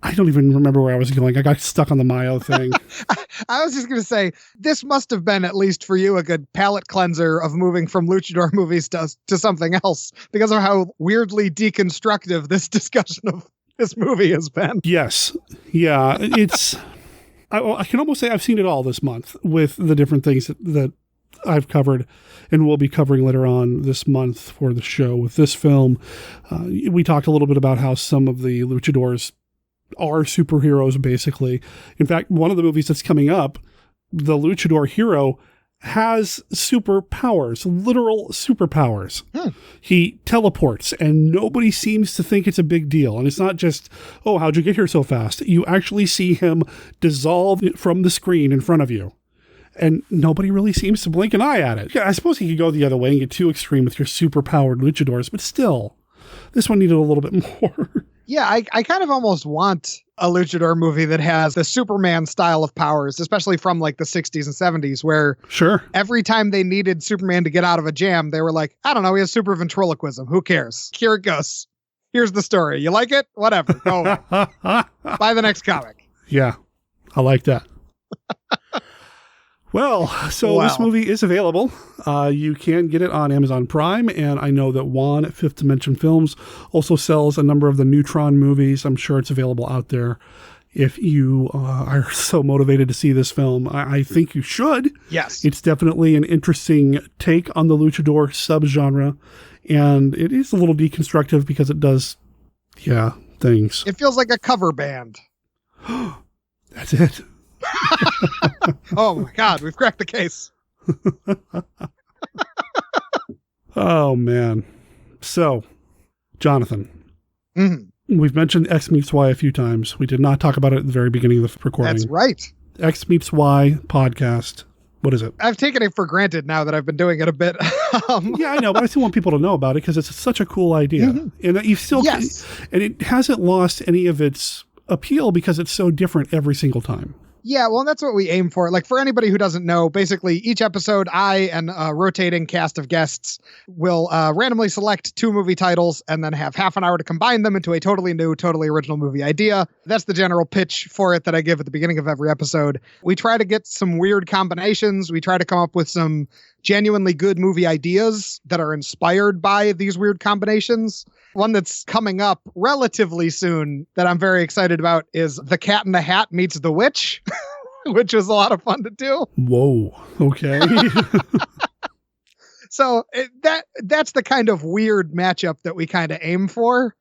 I don't even remember where I was going. I got stuck on the Mayo thing. I was just going to say, this must have been, at least for you, a good palate cleanser of moving from luchador movies to something else, because of how weirdly deconstructive this discussion of this movie has been. Yes. Yeah. It's, I can almost say I've seen it all this month with the different things that I've covered and will be covering later on this month for the show with this film. We talked a little bit about how some of the luchadors are superheroes, basically. In fact, one of the movies that's coming up, the luchador hero has superpowers, literal superpowers. He teleports, and nobody seems to think it's a big deal. And it's not just, oh, how'd you get here so fast? You actually see him dissolve from the screen in front of you. And nobody really seems to blink an eye at it. Yeah, I suppose you could go the other way and get too extreme with your superpowered luchadors, but still, this one needed a little bit more. Yeah, I kind of almost want a luchador movie that has the Superman style of powers, especially from like the 60s and 70s, where every time they needed Superman to get out of a jam, they were like, I don't know, he has super ventriloquism. Who cares? Here it goes. Here's the story. You like it? Whatever. Go buy the next comic. Yeah, I like that. Well, so this movie is available. You can get it on Amazon Prime, and I know that Juan at Fifth Dimension Films also sells a number of the Neutron movies. I'm sure it's available out there. If you are so motivated to see this film, I think you should. Yes. It's definitely an interesting take on the luchador subgenre, and it is a little deconstructive because it does, things. It feels like a cover band. That's it. Oh my God, we've cracked the case. Oh man. So, Jonathan, we've mentioned X Meets Y a few times. We did not talk about it at the very beginning of the recording. That's right. X Meets Y podcast. What is it? I've taken it for granted now that I've been doing it a bit. Yeah, I know, but I still want people to know about it because it's such a cool idea. And that you still and it hasn't lost any of its appeal because it's so different every single time. Yeah, well, that's what we aim for. Like, for anybody who doesn't know, basically each episode, I and a rotating cast of guests will randomly select 2 movie titles and then have half an hour to combine them into a totally new, totally original movie idea. That's the general pitch for it that I give at the beginning of every episode. We try to get some weird combinations. We try to come up with some genuinely good movie ideas that are inspired by these weird combinations. One that's coming up relatively soon that I'm very excited about is The Cat in the Hat Meets the Witch, which was a lot of fun to do. Whoa. Okay. So that's the kind of weird matchup that we kind of aim for.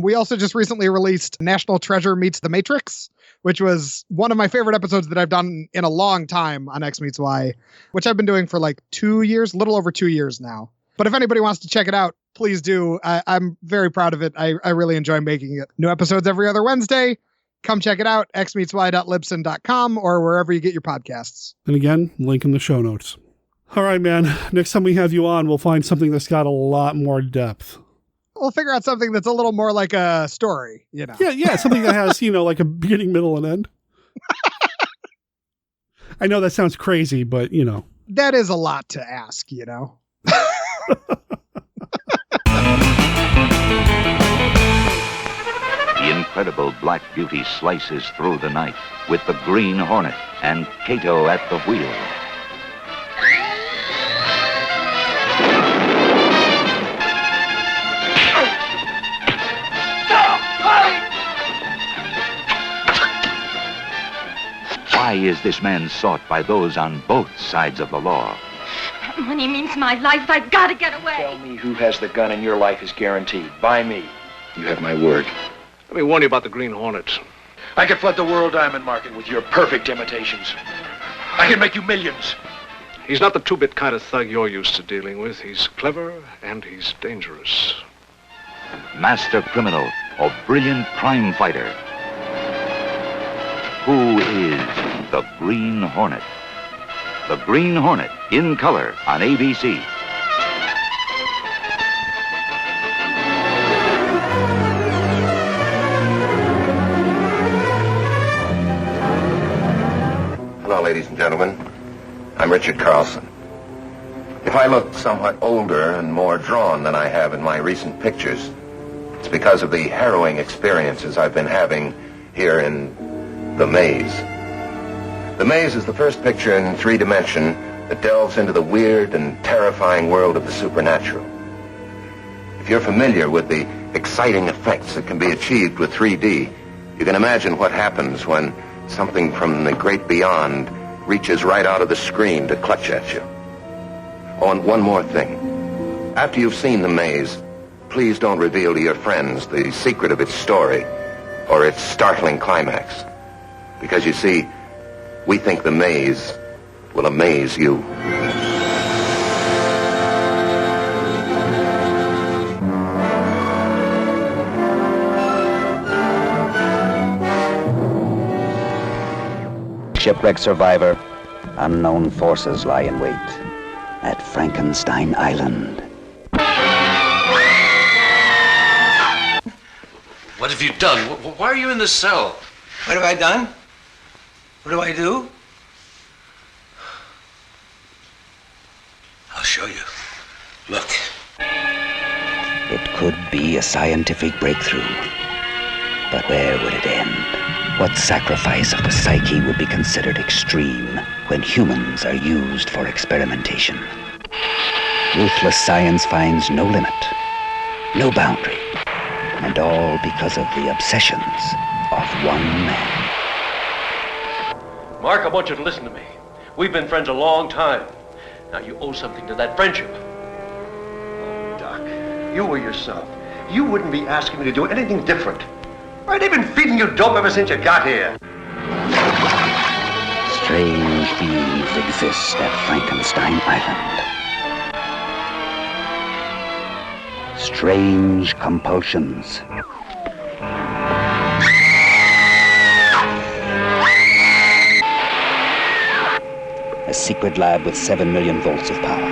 We also just recently released National Treasure Meets the Matrix, which was one of my favorite episodes that I've done in a long time on X Meets Y, which I've been doing for like 2 years, a little over 2 years now. But if anybody wants to check it out, please do. I'm very proud of it. I really enjoy making it. New episodes every other Wednesday. Come check it out, xmeetsy.libsyn.com or wherever you get your podcasts. And again, link in the show notes. All right, man. Next time we have you on, we'll find something that's got a lot more depth. We'll figure out something that's a little more like a story, you know. Yeah, something that has, like a beginning, middle, and end. I know that sounds crazy, but, That is a lot to ask, The incredible Black Beauty slices through the night with the Green Hornet and Kato at the wheel. Why is this man sought by those on both sides of the law? Money means my life. I've got to get away. Tell me who has the gun and your life is guaranteed. By me. You have my word. Let me warn you about the Green Hornet. I could flood the world diamond market with your perfect imitations. I can make you millions. He's not the two-bit kind of thug you're used to dealing with. He's clever and he's dangerous. Master criminal or brilliant crime fighter? Who is the Green Hornet? The Green Hornet, in color on ABC. Hello, ladies and gentlemen. I'm Richard Carlson. If I look somewhat older and more drawn than I have in my recent pictures, it's because of the harrowing experiences I've been having here in The Maze. The Maze is the first picture in 3 dimension that delves into the weird and terrifying world of the supernatural. If you're familiar with the exciting effects that can be achieved with 3D, you can imagine what happens when something from the great beyond reaches right out of the screen to clutch at you. Oh, and one more thing. After you've seen The Maze, please don't reveal to your friends the secret of its story or its startling climax. Because you see, we think The Maze will amaze you. Shipwreck survivor, unknown forces lie in wait at Frankenstein Island. What have you done? Why are you in this cell? What have I done? What do I do? I'll show you. Look. It could be a scientific breakthrough. But where would it end? What sacrifice of the psyche would be considered extreme when humans are used for experimentation? Ruthless science finds no limit, no boundary, and all because of the obsessions of one man. Mark, I want you to listen to me. We've been friends a long time. Now you owe something to that friendship. Oh, Doc, you were yourself. You wouldn't be asking me to do anything different. Right, they've been feeding you dope ever since you got here. Strange beings exist at Frankenstein Island. Strange compulsions. A secret lab with 7 million volts of power.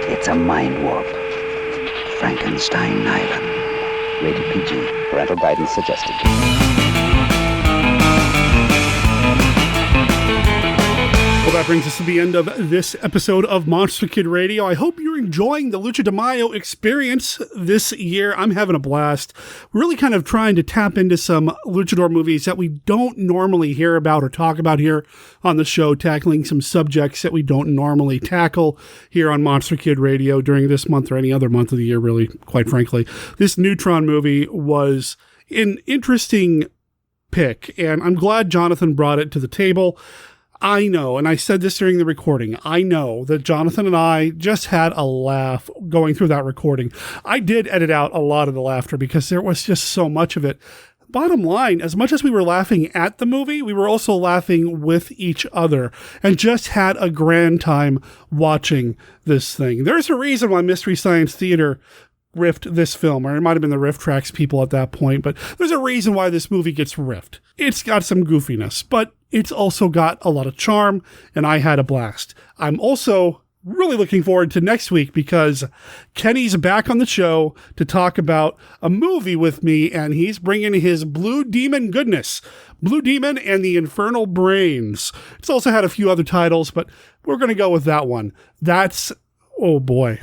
It's a mind warp. Frankenstein Island. Rated PG. Parental guidance suggested. Well, that brings us to the end of this episode of Monster Kid Radio. I hope you're enjoying the Lucha de Mayo experience this year. I'm having a blast. Really kind of trying to tap into some luchador movies that we don't normally hear about or talk about here on the show, tackling some subjects that we don't normally tackle here on Monster Kid Radio during this month or any other month of the year, really, quite frankly. This Neutron movie was an interesting pick, and I'm glad Jonathan brought it to the table. I know, and I said this during the recording, I know that Jonathan and I just had a laugh going through that recording. I did edit out a lot of the laughter because there was just so much of it. Bottom line, as much as we were laughing at the movie, we were also laughing with each other and just had a grand time watching this thing. There's a reason why Mystery Science Theater riffed this film, or it might have been the Riff Tracks people at that point, but there's a reason why this movie gets riffed. It's got some goofiness, but it's also got a lot of charm, and I had a blast. I'm also really looking forward to next week because Kenny's back on the show to talk about a movie with me, and he's bringing his Blue Demon goodness. Blue Demon and the Infernal Brains. It's also had a few other titles, but we're going to go with that one. That's, oh boy,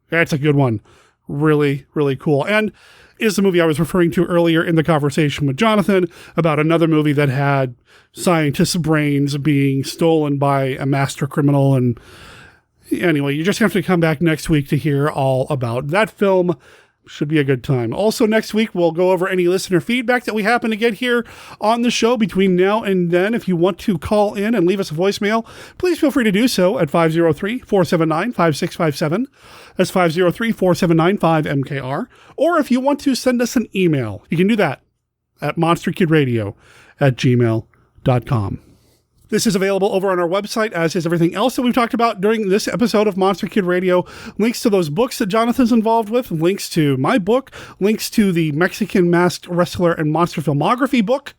that's a good one. Really, really cool. And is the movie I was referring to earlier in the conversation with Jonathan about another movie that had scientists' brains being stolen by a master criminal. And anyway, you just have to come back next week to hear all about that film. Should be a good time. Also, next week, we'll go over any listener feedback that we happen to get here on the show between now and then. If you want to call in and leave us a voicemail, please feel free to do so at 503-479-5657. That's 503-479-5MKR. Or if you want to send us an email, you can do that at monsterkidradio@gmail.com. This is available over on our website, as is everything else that we've talked about during this episode of Monster Kid Radio. Links to those books that Jonathan's involved with, links to my book, links to the Mexican Masked Wrestler and Monster Filmography book,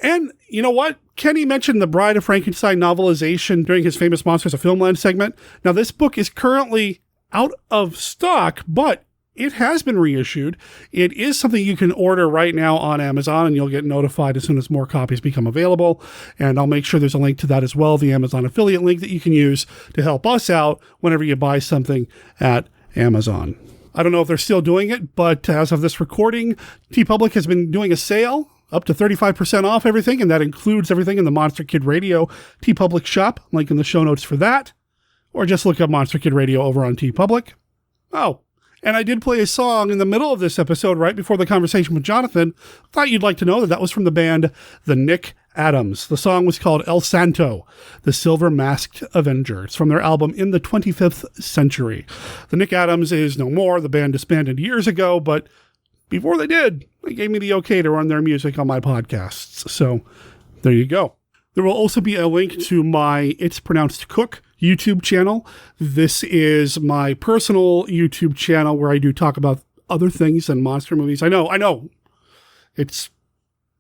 And you know what? Kenny mentioned the Bride of Frankenstein novelization during his Famous Monsters of Filmland segment. Now, this book is currently out of stock, but it has been reissued. It is something you can order right now on Amazon, and you'll get notified as soon as more copies become available. And I'll make sure there's a link to that as well, the Amazon affiliate link that you can use to help us out whenever you buy something at Amazon. I don't know if they're still doing it, but as of this recording, TeePublic has been doing a sale up to 35% off everything, and that includes everything in the Monster Kid Radio TeePublic shop. Link in the show notes for that. Or just look up Monster Kid Radio over on TeePublic. Oh, and I did play a song in the middle of this episode right before the conversation with Jonathan. Thought you'd like to know that was from the band The Nick Adams. The song was called El Santo, the Silver Masked Avenger. It's from their album In the 25th Century. The Nick Adams is no more. The band disbanded years ago, but before they did, they gave me the okay to run their music on my podcasts. So there you go. There will also be a link to my It's Pronounced Cook YouTube channel. This is my personal YouTube channel where I do talk about other things than monster movies. I know. It's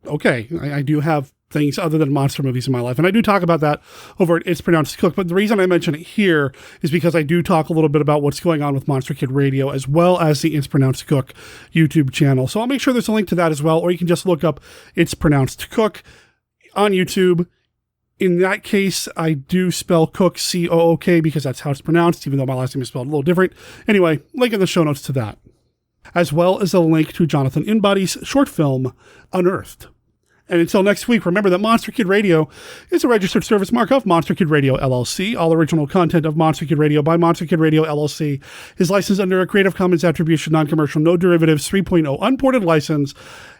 okay. I do have things other than monster movies in my life, and I do talk about that over at It's Pronounced Cook. But the reason I mention it here is because I do talk a little bit about what's going on with Monster Kid Radio as well as the It's Pronounced Cook YouTube channel. So I'll make sure there's a link to that as well, or you can just look up It's Pronounced Cook on YouTube. In that case, I do spell Cook C-O-O-K because that's how it's pronounced, even though my last name is spelled a little different. Anyway, link in the show notes to that, as well as a link to Jonathan Inbody's short film, Unearthed. And until next week, remember that Monster Kid Radio is a registered service mark of Monster Kid Radio, LLC. All original content of Monster Kid Radio by Monster Kid Radio, LLC is licensed under a Creative Commons Attribution, Non-Commercial, No Derivatives 3.0 unported license,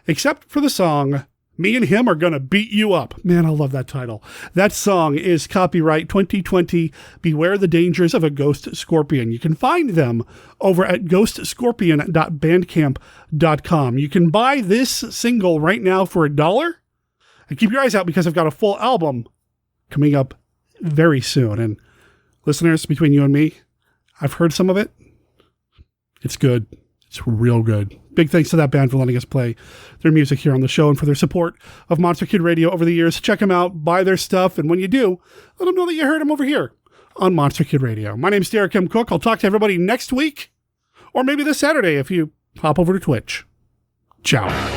except for the song Me and Him Are Gonna Beat You Up. Man, I love that title. That song is copyright 2020, Beware the Dangers of a Ghost Scorpion. You can find them over at ghostscorpion.bandcamp.com. You can buy this single right now for $1. And keep your eyes out because I've got a full album coming up very soon. And listeners, between you and me, I've heard some of it. It's good. It's real good. Big thanks to that band for letting us play their music here on the show and for their support of Monster Kid Radio over the years. Check them out, buy their stuff, and when you do, let them know that you heard them over here on Monster Kid Radio. My name's Derek M. Cook. I'll talk to everybody next week, or maybe this Saturday if you hop over to Twitch. Ciao.